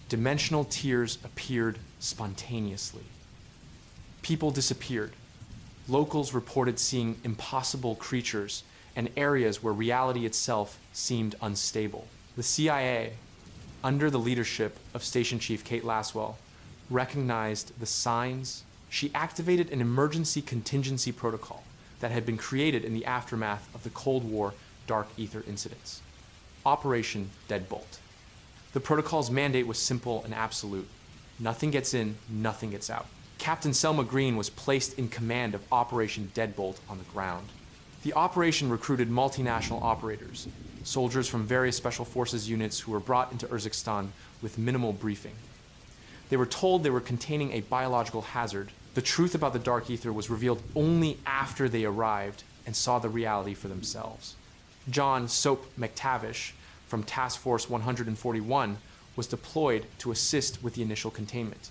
Dimensional tears appeared spontaneously. People disappeared. Locals reported seeing impossible creatures and areas where reality itself seemed unstable. The CIA, under the leadership of Station Chief Kate Laswell, recognized the signs. She activated an emergency contingency protocol that had been created in the aftermath of the Cold War Dark Ether incidents. Operation Deadbolt. The protocol's mandate was simple and absolute. Nothing gets in, nothing gets out. Captain Selma Green was placed in command of Operation Deadbolt on the ground. The operation recruited multinational operators, soldiers from various special forces units who were brought into Urzikstan with minimal briefing. They were told they were containing a biological hazard. The truth about the Dark Ether was revealed only after they arrived and saw the reality for themselves. John Soap McTavish from Task Force 141 was deployed to assist with the initial containment.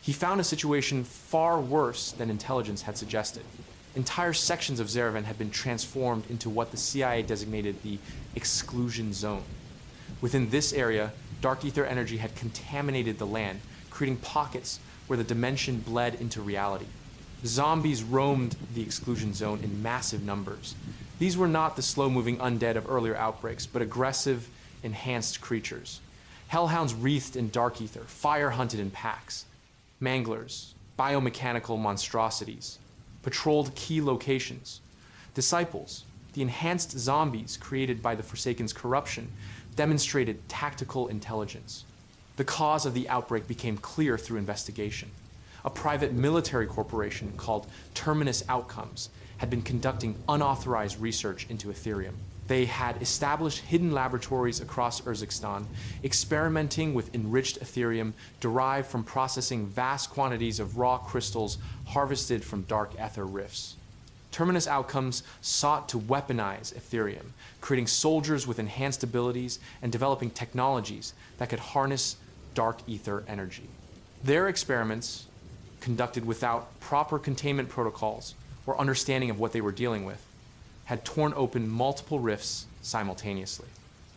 He found a situation far worse than intelligence had suggested. Entire sections of Zerevan had been transformed into what the CIA designated the exclusion zone. Within this area, Dark Ether energy had contaminated the land, creating pockets where the dimension bled into reality. Zombies roamed the exclusion zone in massive numbers. These were not the slow-moving undead of earlier outbreaks, but aggressive, enhanced creatures. Hellhounds wreathed in Dark Ether, fire-hunted in packs. Manglers, biomechanical monstrosities, patrolled key locations. Disciples, the enhanced zombies created by the Forsaken's corruption, demonstrated tactical intelligence. The cause of the outbreak became clear through investigation. A private military corporation called Terminus Outcomes had been conducting unauthorized research into Ethereum. They had established hidden laboratories across Urzikstan, experimenting with enriched Ethereum derived from processing vast quantities of raw crystals harvested from dark ether rifts. Terminus Outcomes sought to weaponize Ethereum, creating soldiers with enhanced abilities and developing technologies that could harness dark ether energy. Their experiments, conducted without proper containment protocols or understanding of what they were dealing with, had torn open multiple rifts simultaneously.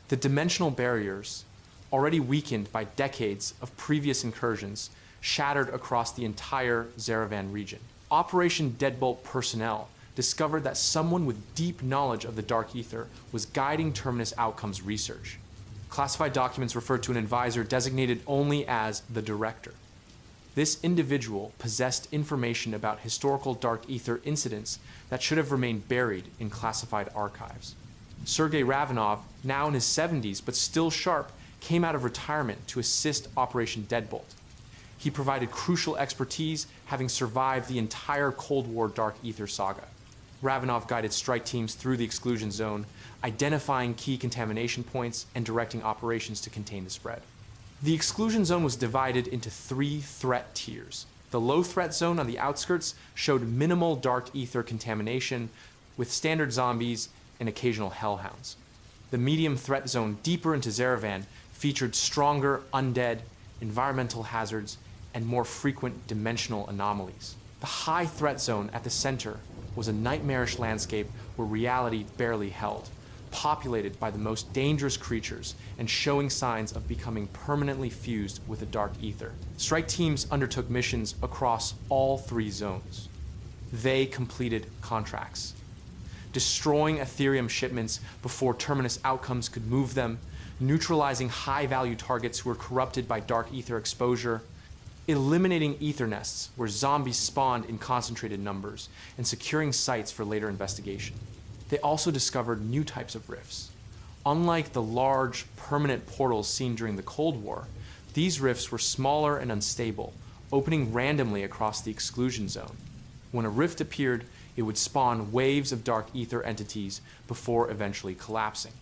The dimensional barriers, already weakened by decades of previous incursions, shattered across the entire Zeravan region. Operation Deadbolt personnel discovered that someone with deep knowledge of the dark ether was guiding Terminus Outcomes research. Classified documents referred to an advisor designated only as the director. This individual possessed information about historical dark ether incidents that should have remained buried in classified archives. Sergei Ravanov, now in his 70s but still sharp, came out of retirement to assist Operation Deadbolt. He provided crucial expertise, having survived the entire Cold War dark ether saga. Ravanov guided strike teams through the exclusion zone, identifying key contamination points and directing operations to contain the spread. The exclusion zone was divided into 3 threat tiers. The low threat zone on the outskirts showed minimal dark ether contamination with standard zombies and occasional hellhounds. The medium threat zone deeper into Zeravan featured stronger undead, environmental hazards, and more frequent dimensional anomalies. The high threat zone at the center was a nightmarish landscape where reality barely held, populated by the most dangerous creatures and showing signs of becoming permanently fused with the dark ether. Strike teams undertook missions across all 3 zones. They completed contracts, destroying Ethereum shipments before Terminus Outcomes could move them, neutralizing high-value targets who were corrupted by dark ether exposure, eliminating ether nests where zombies spawned in concentrated numbers, and securing sites for later investigation. They also discovered new types of rifts. Unlike the large, permanent portals seen during the Cold War, these rifts were smaller and unstable, opening randomly across the exclusion zone. When a rift appeared, it would spawn waves of dark ether entities before eventually collapsing.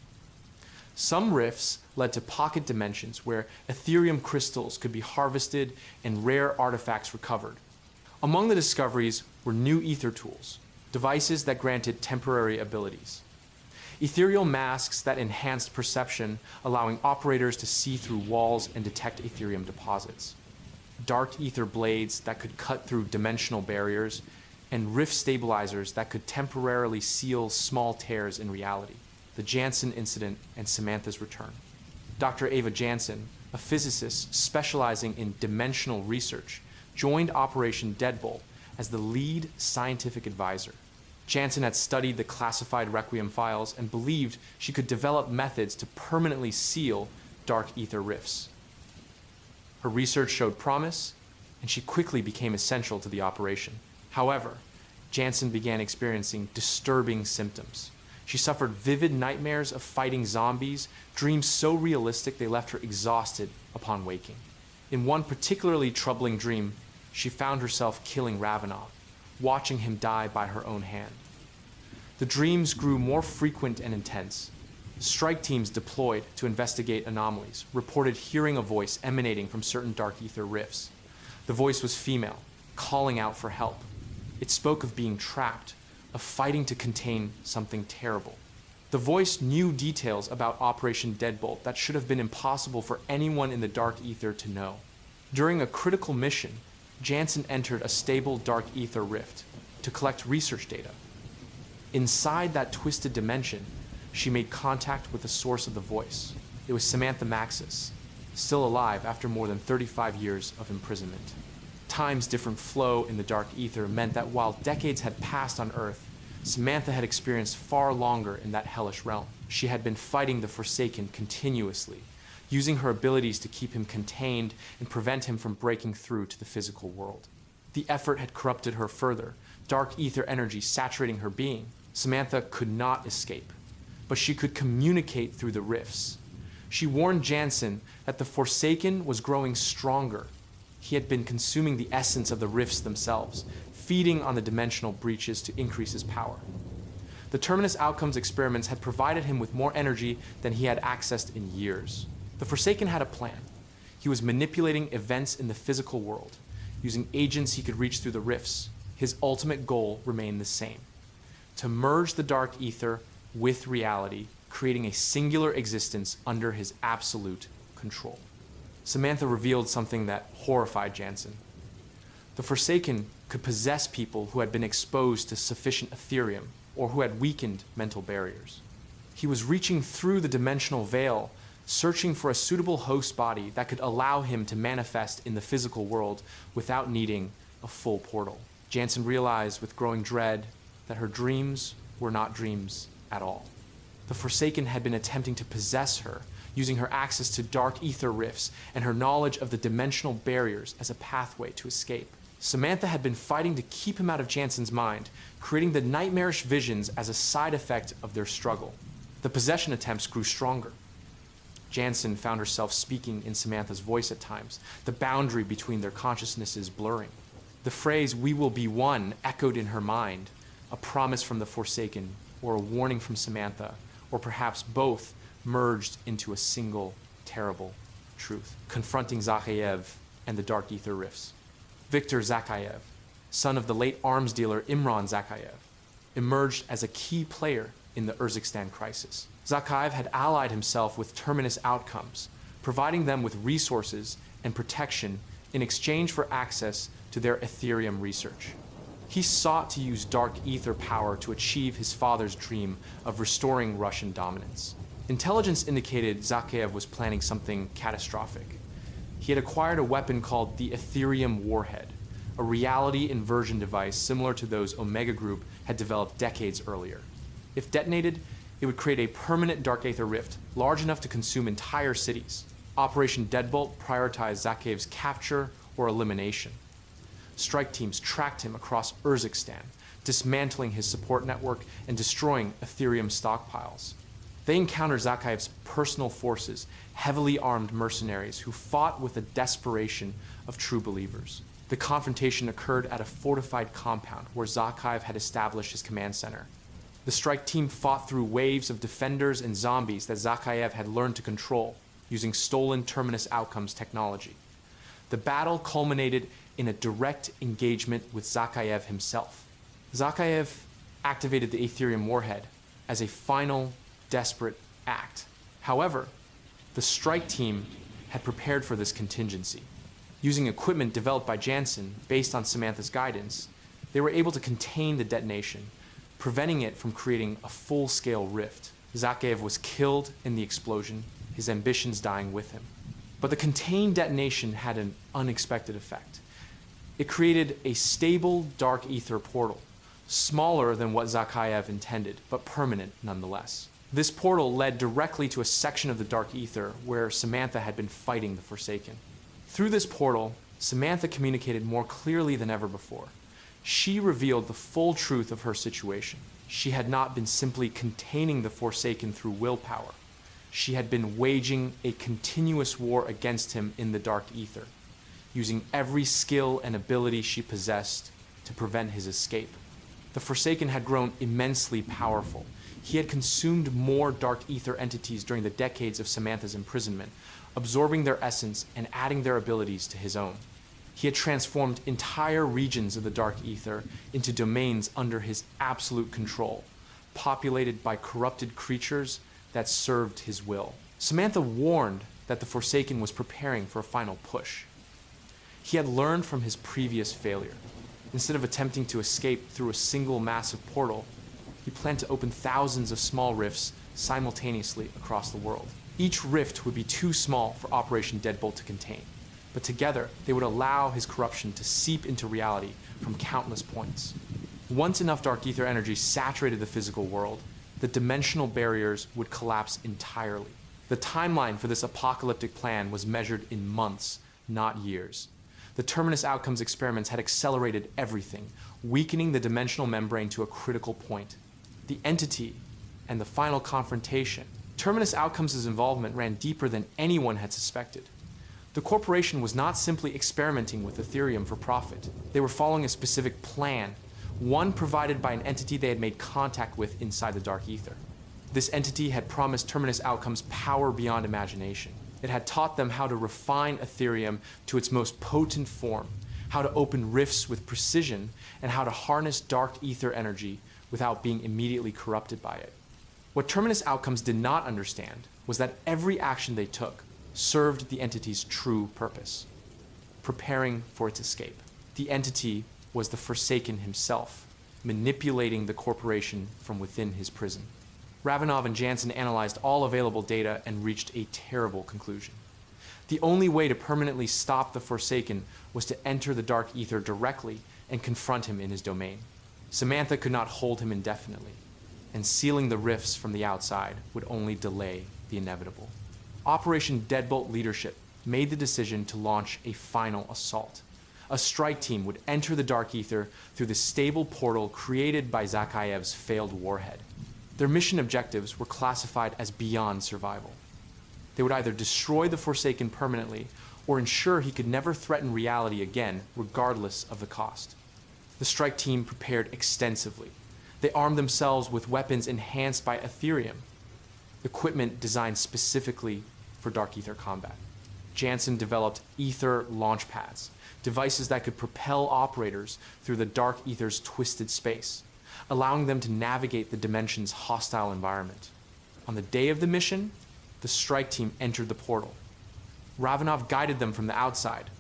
Some rifts led to pocket dimensions where Ethereum crystals could be harvested and rare artifacts recovered. Among the discoveries were new ether tools, devices that granted temporary abilities. Ethereal masks that enhanced perception, allowing operators to see through walls and detect Ethereum deposits. Dark ether blades that could cut through dimensional barriers, and rift stabilizers that could temporarily seal small tears in reality. The Jansen incident and Samantha's return. Dr. Ava Jansen, a physicist specializing in dimensional research, joined Operation Deadbolt as the lead scientific advisor. Jansen had studied the classified Requiem files and believed she could develop methods to permanently seal dark ether rifts. Her research showed promise, and she quickly became essential to the operation. However, Jansen began experiencing disturbing symptoms. She suffered vivid nightmares of fighting zombies, dreams so realistic they left her exhausted upon waking. In one particularly troubling dream, she found herself killing Ravanov, watching him die by her own hand. The dreams grew more frequent and intense. Strike teams deployed to investigate anomalies reported hearing a voice emanating from certain dark ether rifts. The voice was female, calling out for help. It spoke of being trapped, of fighting to contain something terrible. The voice knew details about Operation Deadbolt that should have been impossible for anyone in the dark ether to know. During a critical mission, Jansen entered a stable dark ether rift to collect research data. Inside that twisted dimension, she made contact with the source of the voice. It was Samantha Maxis, still alive after more than 35 years of imprisonment. Time's different flow in the dark ether meant that while decades had passed on Earth, Samantha had experienced far longer in that hellish realm. She had been fighting the Forsaken continuously, using her abilities to keep him contained and prevent him from breaking through to the physical world. The effort had corrupted her further, dark ether energy saturating her being. Samantha could not escape, but she could communicate through the rifts. She warned Jansen that the Forsaken was growing stronger. He had been consuming the essence of the rifts themselves, feeding on the dimensional breaches to increase his power. The Terminus Outcomes experiments had provided him with more energy than he had accessed in years. The Forsaken had a plan. He was manipulating events in the physical world, using agents he could reach through the rifts. His ultimate goal remained the same: to merge the dark ether with reality, creating a singular existence under his absolute control. Samantha revealed something that horrified Jansen. The Forsaken could possess people who had been exposed to sufficient Ethereum or who had weakened mental barriers. He was reaching through the dimensional veil, searching for a suitable host body that could allow him to manifest in the physical world without needing a full portal. Jansen realized with growing dread that her dreams were not dreams at all. The Forsaken had been attempting to possess her, using her access to dark ether rifts and her knowledge of the dimensional barriers as a pathway to escape. Samantha had been fighting to keep him out of Jansen's mind, creating the nightmarish visions as a side effect of their struggle. The possession attempts grew stronger. Jansen found herself speaking in Samantha's voice at times, the boundary between their consciousnesses blurring. The phrase, "we will be one," echoed in her mind, a promise from the Forsaken, or a warning from Samantha, or perhaps both merged into a single, terrible truth, confronting Zakhaev and the dark ether rifts. Viktor Zakhaev, son of the late arms dealer Imran Zakhaev, emerged as a key player in the Urzikstan crisis. Zakhaev had allied himself with Terminus Outcomes, providing them with resources and protection in exchange for access to their Ethereum research. He sought to use dark ether power to achieve his father's dream of restoring Russian dominance. Intelligence indicated Zakhaev was planning something catastrophic. He had acquired a weapon called the Ethereum Warhead, a reality inversion device similar to those Omega Group had developed decades earlier. If detonated, it would create a permanent dark ether rift large enough to consume entire cities. Operation Deadbolt prioritized Zakhaev's capture or elimination. Strike teams tracked him across Urzikstan, dismantling his support network and destroying Ethereum stockpiles. They encountered Zakhaev's personal forces, heavily armed mercenaries who fought with the desperation of true believers. The confrontation occurred at a fortified compound where Zakhaev had established his command center. The strike team fought through waves of defenders and zombies that Zakhaev had learned to control using stolen Terminus Outcomes technology. The battle culminated in a direct engagement with Zakhaev himself. Zakhaev activated the Ethereum Warhead as a final, desperate act. However, the strike team had prepared for this contingency. Using equipment developed by Jansen based on Samantha's guidance, they were able to contain the detonation, preventing it from creating a full-scale rift. Zakhaev was killed in the explosion, his ambitions dying with him. But the contained detonation had an unexpected effect. It created a stable dark ether portal, smaller than what Zakhaev intended, but permanent nonetheless. This portal led directly to a section of the dark ether where Samantha had been fighting the Forsaken. Through this portal, Samantha communicated more clearly than ever before. She revealed the full truth of her situation. She had not been simply containing the Forsaken through willpower. She had been waging a continuous war against him in the dark ether, using every skill and ability she possessed to prevent his escape. The Forsaken had grown immensely powerful. He had consumed more dark ether entities during the decades of Samantha's imprisonment, absorbing their essence and adding their abilities to his own. He had transformed entire regions of the dark ether into domains under his absolute control, populated by corrupted creatures that served his will. Samantha warned that the Forsaken was preparing for a final push. He had learned from his previous failure. Instead of attempting to escape through a single massive portal, he planned to open thousands of small rifts simultaneously across the world. Each rift would be too small for Operation Deadbolt to contain, but together they would allow his corruption to seep into reality from countless points. Once enough dark ether energy saturated the physical world, the dimensional barriers would collapse entirely. The timeline for this apocalyptic plan was measured in months, not years. The Terminus Outcomes experiments had accelerated everything, weakening the dimensional membrane to a critical point. The entity and the final confrontation Terminus Outcomes' involvement ran deeper than anyone had suspected. The corporation was not simply experimenting with Ethereum for profit. They were following a specific plan, one provided by an entity they had made contact with inside the dark ether. This entity had promised Terminus Outcomes power beyond imagination. It had taught them how to refine Ethereum to its most potent form, how to open rifts with precision, and how to harness dark ether energy without being immediately corrupted by it. What Terminus Outcomes did not understand was that every action they took served the entity's true purpose, preparing for its escape. The entity was the Forsaken himself, manipulating the corporation from within his prison. Ravenov and Jansen analyzed all available data and reached a terrible conclusion. The only way to permanently stop the Forsaken was to enter the dark ether directly and confront him in his domain. Samantha could not hold him indefinitely, and sealing the rifts from the outside would only delay the inevitable. Operation Deadbolt leadership made the decision to launch a final assault. A strike team would enter the dark ether through the stable portal created by Zakhaev's failed warhead. Their mission objectives were classified as beyond survival. They would either destroy the Forsaken permanently or ensure he could never threaten reality again, regardless of the cost. The strike team prepared extensively. They armed themselves with weapons enhanced by Ethereum, equipment designed specifically for dark ether combat. Jansen developed ether launch pads, devices that could propel operators through the dark ether's twisted space, allowing them to navigate the dimension's hostile environment. On the day of the mission, the strike team entered the portal. Ravenov guided them from the outside,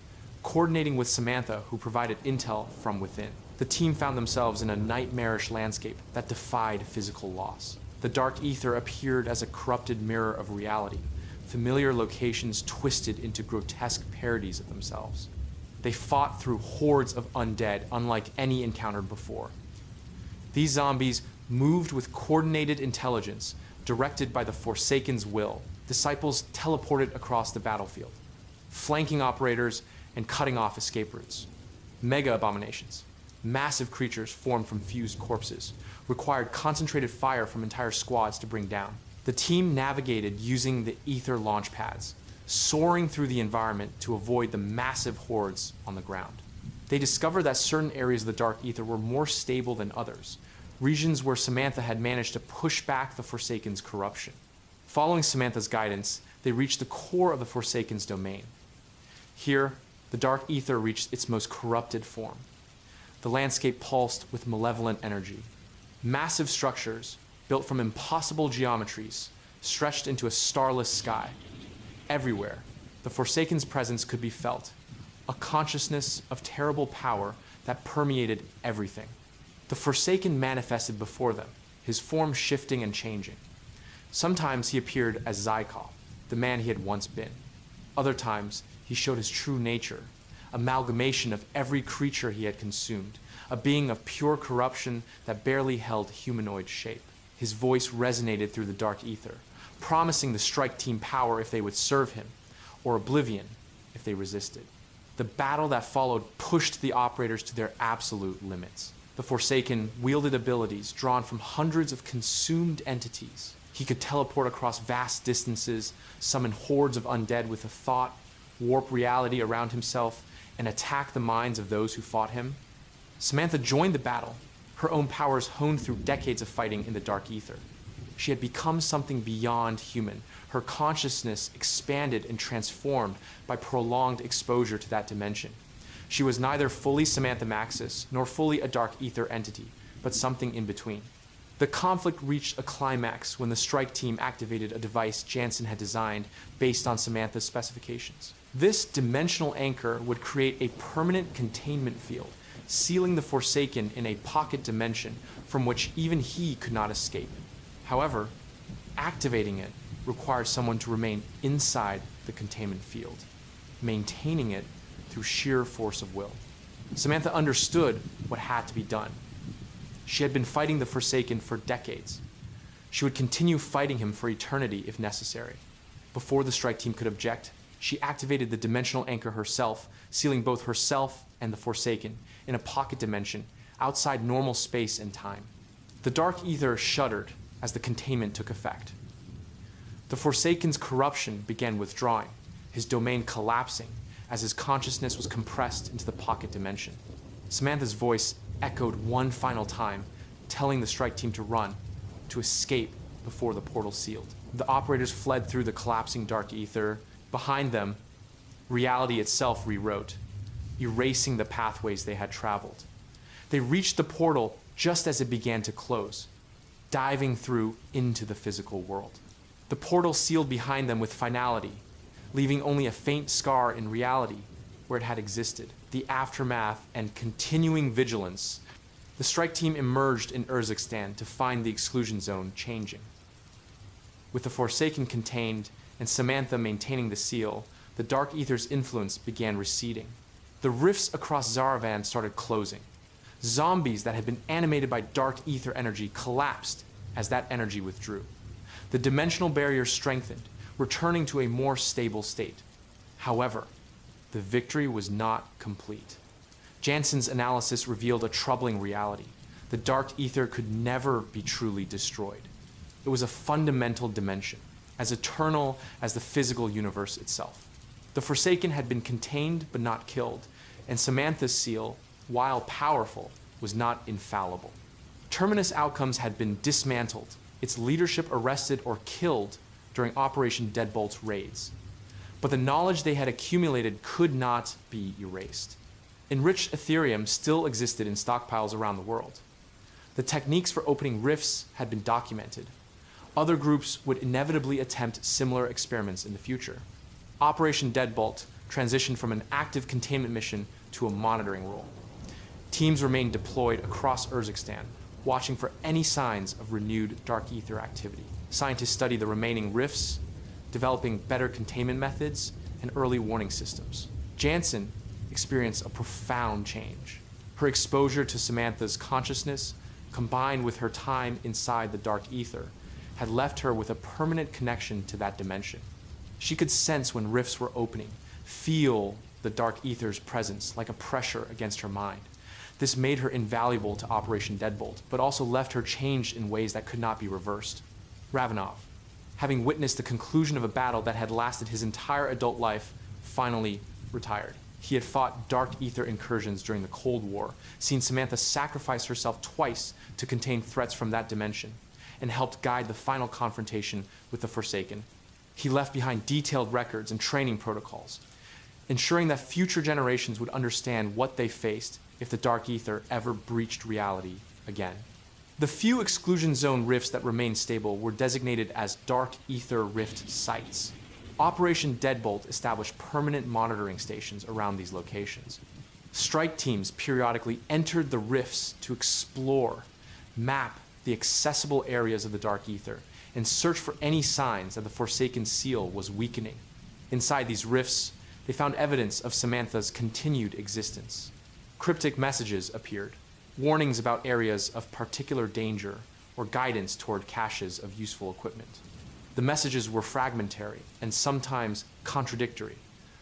coordinating with Samantha, who provided intel from within. The team found themselves in a nightmarish landscape that defied physical loss. The dark ether appeared as a corrupted mirror of reality, familiar locations twisted into grotesque parodies of themselves. They fought through hordes of undead unlike any encountered before. These zombies moved with coordinated intelligence, directed by the Forsaken's will. Disciples teleported across the battlefield, flanking operators and cutting off escape routes. Mega abominations, massive creatures formed from fused corpses, required concentrated fire from entire squads to bring down. The team navigated using the ether launch pads, soaring through the environment to avoid the massive hordes on the ground. They discovered that certain areas of the dark ether were more stable than others, regions where Samantha had managed to push back the Forsaken's corruption. Following Samantha's guidance, they reached the core of the Forsaken's domain. Here, the dark ether reached its most corrupted form. The landscape pulsed with malevolent energy. Massive structures, built from impossible geometries, stretched into a starless sky. Everywhere, the Forsaken's presence could be felt, a consciousness of terrible power that permeated everything. The Forsaken manifested before them, his form shifting and changing. Sometimes he appeared as Zykov, the man he had once been. Other times, he showed his true nature, amalgamation of every creature he had consumed, a being of pure corruption that barely held humanoid shape. His voice resonated through the dark ether, promising the strike team power if they would serve him, or oblivion if they resisted. The battle that followed pushed the operators to their absolute limits. The Forsaken wielded abilities drawn from hundreds of consumed entities. He could teleport across vast distances, summon hordes of undead with a thought, warp reality around himself, and attack the minds of those who fought him. Samantha joined the battle, her own powers honed through decades of fighting in the dark ether. She had become something beyond human. Her consciousness expanded and transformed by prolonged exposure to that dimension. She was neither fully Samantha Maxis nor fully a dark ether entity, but something in between. The conflict reached a climax when the strike team activated a device Jansen had designed based on Samantha's specifications. This dimensional anchor would create a permanent containment field, sealing the Forsaken in a pocket dimension from which even he could not escape. However, activating it required someone to remain inside the containment field, maintaining it through sheer force of will. Samantha understood what had to be done. She had been fighting the Forsaken for decades. She would continue fighting him for eternity if necessary. Before the strike team could object, she activated the dimensional anchor herself, sealing both herself and the Forsaken in a pocket dimension outside normal space and time. The dark ether shuddered as the containment took effect. The Forsaken's corruption began withdrawing, his domain collapsing as his consciousness was compressed into the pocket dimension. Samantha's voice echoed one final time, telling the strike team to run, to escape before the portal sealed. The operators fled through the collapsing dark ether. Behind them, reality itself rewrote, erasing the pathways they had traveled. They reached the portal just as it began to close, diving through into the physical world. The portal sealed behind them with finality, leaving only a faint scar in reality where it had existed. The aftermath and continuing vigilance. The strike team emerged in Urzikstan to find the exclusion zone changing. With the Forsaken contained and Samantha maintaining the seal, the Dark Ether's influence began receding. The rifts across Zaravan started closing. Zombies that had been animated by Dark Ether energy collapsed as that energy withdrew. The dimensional barrier strengthened, returning to a more stable state. However, the victory was not complete. Jansen's analysis revealed a troubling reality. The Dark Ether could never be truly destroyed. It was a fundamental dimension, as eternal as the physical universe itself. The Forsaken had been contained but not killed, and Samantha's seal, while powerful, was not infallible. Terminus Outcomes had been dismantled, its leadership arrested or killed during Operation Deadbolt's raids. But the knowledge they had accumulated could not be erased. Enriched Ethereum still existed in stockpiles around the world. The techniques for opening rifts had been documented. Other groups would inevitably attempt similar experiments in the future. Operation Deadbolt transitioned from an active containment mission to a monitoring role. Teams remained deployed across Urzikstan, watching for any signs of renewed Dark Ether activity. Scientists studied the remaining rifts, developing better containment methods and early warning systems. Jansen experienced a profound change. Her exposure to Samantha's consciousness, combined with her time inside the Dark Ether, had left her with a permanent connection to that dimension. She could sense when rifts were opening, feel the Dark Ether's presence like a pressure against her mind. This made her invaluable to Operation Deadbolt, but also left her changed in ways that could not be reversed. Ravenov, having witnessed the conclusion of a battle that had lasted his entire adult life, finally retired. He had fought Dark Ether incursions during the Cold War, seen Samantha sacrifice herself twice to contain threats from that dimension, and helped guide the final confrontation with the Forsaken. He left behind detailed records and training protocols, ensuring that future generations would understand what they faced if the Dark Ether ever breached reality again. The few exclusion zone rifts that remained stable were designated as Dark Ether Rift sites. Operation Deadbolt established permanent monitoring stations around these locations. Strike teams periodically entered the rifts to explore, map the accessible areas of the Dark Ether, and search for any signs that the Forsaken seal was weakening. Inside these rifts, they found evidence of Samantha's continued existence. Cryptic messages appeared, warnings about areas of particular danger or guidance toward caches of useful equipment. The messages were fragmentary and sometimes contradictory,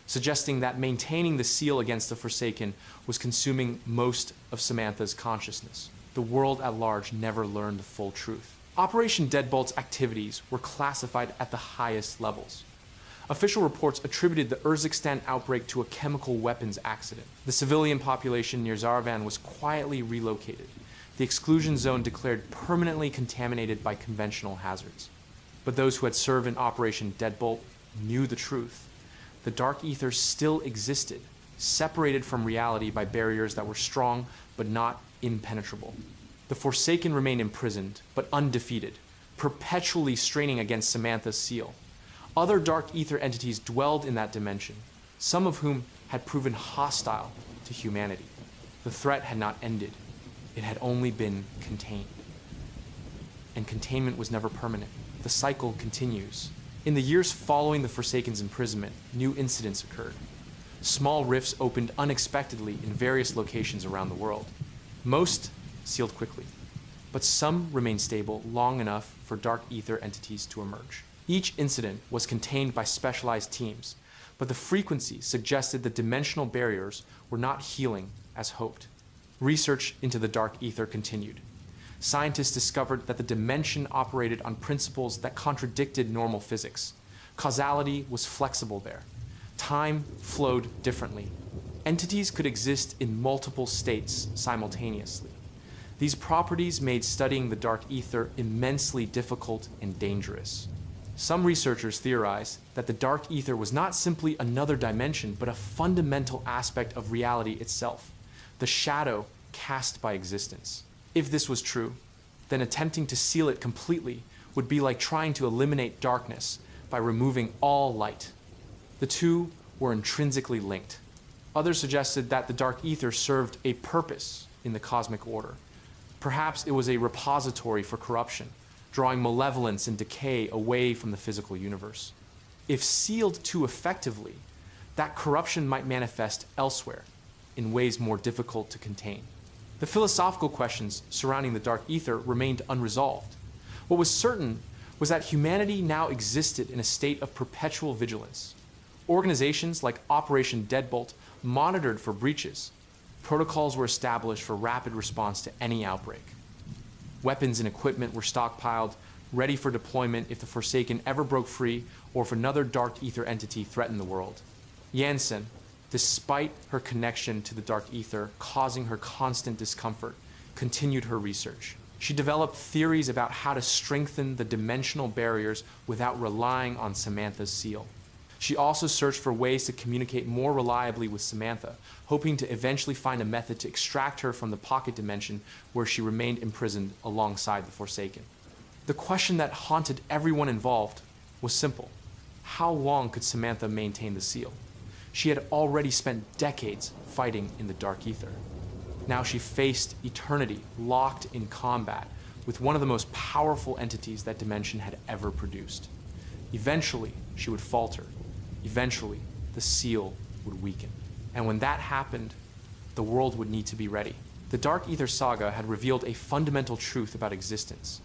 suggesting that maintaining the seal against the Forsaken was consuming most of Samantha's consciousness. The world at large never learned the full truth. Operation Deadbolt's activities were classified at the highest levels. Official reports attributed the Urzikstan outbreak to a chemical weapons accident. The civilian population near Zaravan was quietly relocated, the exclusion zone declared permanently contaminated by conventional hazards. But those who had served in Operation Deadbolt knew the truth. The Dark Ether still existed, separated from reality by barriers that were strong but not impenetrable. The Forsaken remained imprisoned, but undefeated, perpetually straining against Samantha's seal. Other Dark Ether entities dwelled in that dimension, some of whom had proven hostile to humanity. The threat had not ended. It had only been contained. And containment was never permanent. The cycle continues. In the years following the Forsaken's imprisonment, new incidents occurred. Small rifts opened unexpectedly in various locations around the world. Most sealed quickly, but some remained stable long enough for Dark Ether entities to emerge. Each incident was contained by specialized teams, but the frequency suggested the dimensional barriers were not healing as hoped. Research into the Dark Ether continued. scientists discovered that the dimension operated on principles that contradicted normal physics. Causality was flexible there. Time flowed differently. Entities could exist in multiple states simultaneously. These properties made studying the dark ether immensely difficult and dangerous. Some researchers theorize that the dark ether was not simply another dimension, but a fundamental aspect of reality itself, the shadow cast by existence. If this was true, then attempting to seal it completely would be like trying to eliminate darkness by removing all light. The two were intrinsically linked. Others suggested that the dark ether served a purpose in the cosmic order. Perhaps it was a repository for corruption, drawing malevolence and decay away from the physical universe. If sealed too effectively, that corruption might manifest elsewhere, in ways more difficult to contain. The philosophical questions surrounding the dark ether remained unresolved. What was certain was that humanity now existed in a state of perpetual vigilance. Organizations like Operation Deadbolt monitored for breaches. Protocols were established for rapid response to any outbreak. Weapons and equipment were stockpiled, ready for deployment if the Forsaken ever broke free or if another dark ether entity threatened the world. Janssen, despite her connection to the dark ether causing her constant discomfort, continued her research. She developed theories about how to strengthen the dimensional barriers without relying on Samantha's seal. She also searched for ways to communicate more reliably with Samantha, hoping to eventually find a method to extract her from the pocket dimension where she remained imprisoned alongside the Forsaken. The question that haunted everyone involved was simple. How long could Samantha maintain the seal? She had already spent decades fighting in the dark ether. Now she faced eternity locked in combat with one of the most powerful entities that dimension had ever produced. Eventually, she would falter. Eventually, the seal would weaken. And when that happened, the world would need to be ready. The Dark Ether Saga had revealed a fundamental truth about existence.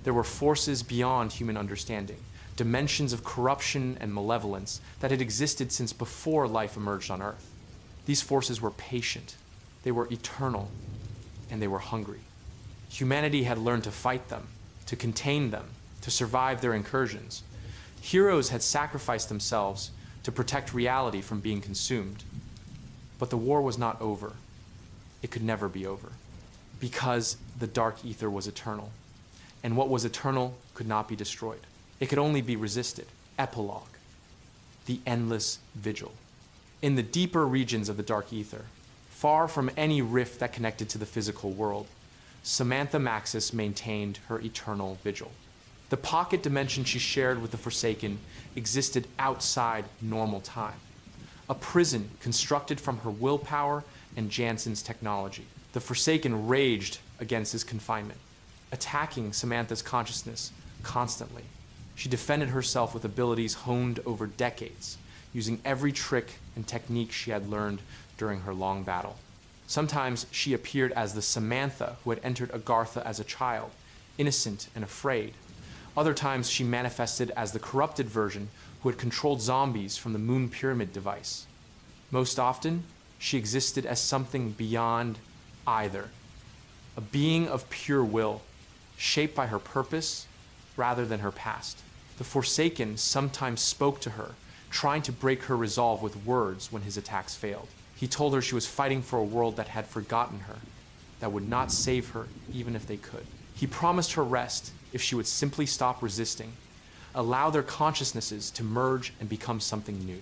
There were forces beyond human understanding, dimensions of corruption and malevolence that had existed since before life emerged on Earth. These forces were patient, they were eternal, and they were hungry. Humanity had learned to fight them, to contain them, to survive their incursions. Heroes had sacrificed themselves to protect reality from being consumed. But the war was not over. It could never be over, because the dark ether was eternal, and what was eternal could not be destroyed. It could only be resisted. Epilogue. The endless vigil. In the deeper regions of the dark ether, far from any rift that connected to the physical world, Samantha Maxis maintained her eternal vigil. The pocket dimension she shared with the Forsaken existed outside normal time, a prison constructed from her willpower and Janssen's technology. The Forsaken raged against his confinement, attacking Samantha's consciousness constantly. She defended herself with abilities honed over decades, using every trick and technique she had learned during her long battle. Sometimes she appeared as the Samantha who had entered Agartha as a child, innocent and afraid. Other times she manifested as the corrupted version who had controlled zombies from the Moon Pyramid device. Most often, she existed as something beyond either, a being of pure will, shaped by her purpose rather than her past. The Forsaken sometimes spoke to her, trying to break her resolve with words when his attacks failed. He told her she was fighting for a world that had forgotten her, that would not save her even if they could. He promised her rest if she would simply stop resisting, allow their consciousnesses to merge and become something new.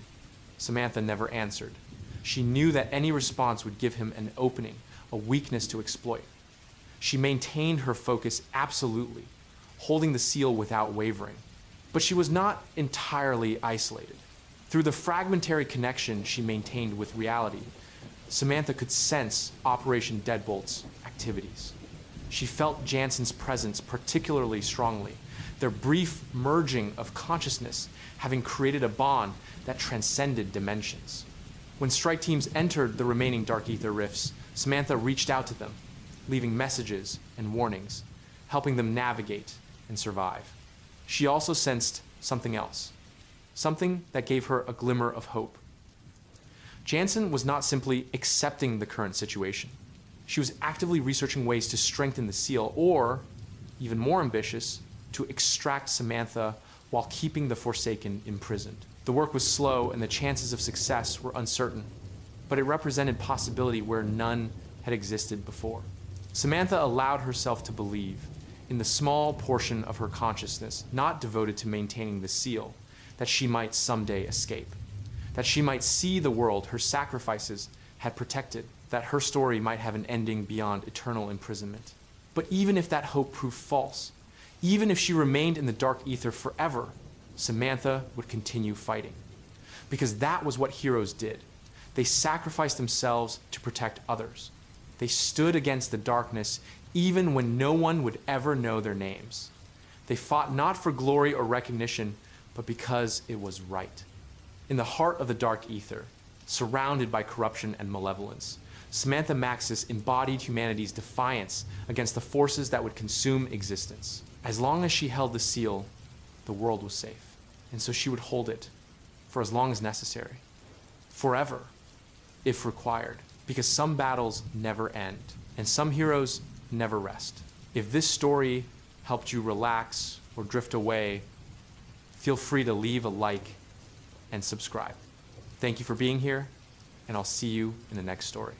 Samantha never answered. She knew that any response would give him an opening, a weakness to exploit. She maintained her focus absolutely, holding the seal without wavering. But she was not entirely isolated. Through the fragmentary connection she maintained with reality, Samantha could sense Operation Deadbolt's activities. She felt Janssen's presence particularly strongly, their brief merging of consciousness having created a bond that transcended dimensions. When strike teams entered the remaining Dark Ether rifts, Samantha reached out to them, leaving messages and warnings, helping them navigate and survive. She also sensed something else, something that gave her a glimmer of hope. Janssen was not simply accepting the current situation. She was actively researching ways to strengthen the seal, or, even more ambitious, to extract Samantha while keeping the Forsaken imprisoned. The work was slow and the chances of success were uncertain, but it represented possibility where none had existed before. Samantha allowed herself to believe in the small portion of her consciousness not devoted to maintaining the seal, that she might someday escape, that she might see the world her sacrifices had protected, that her story might have an ending beyond eternal imprisonment. But even if that hope proved false, even if she remained in the dark ether forever, Samantha would continue fighting. Because that was what heroes did. They sacrificed themselves to protect others. They stood against the darkness even when no one would ever know their names. They fought not for glory or recognition, but because it was right. In the heart of the dark ether, surrounded by corruption and malevolence, Samantha Maxis embodied humanity's defiance against the forces that would consume existence. As long as she held the seal, the world was safe. And so she would hold it for as long as necessary, forever, if required, because some battles never end, and some heroes never rest. If this story helped you relax or drift away, feel free to leave a like and subscribe. Thank you for being here, and I'll see you in the next story.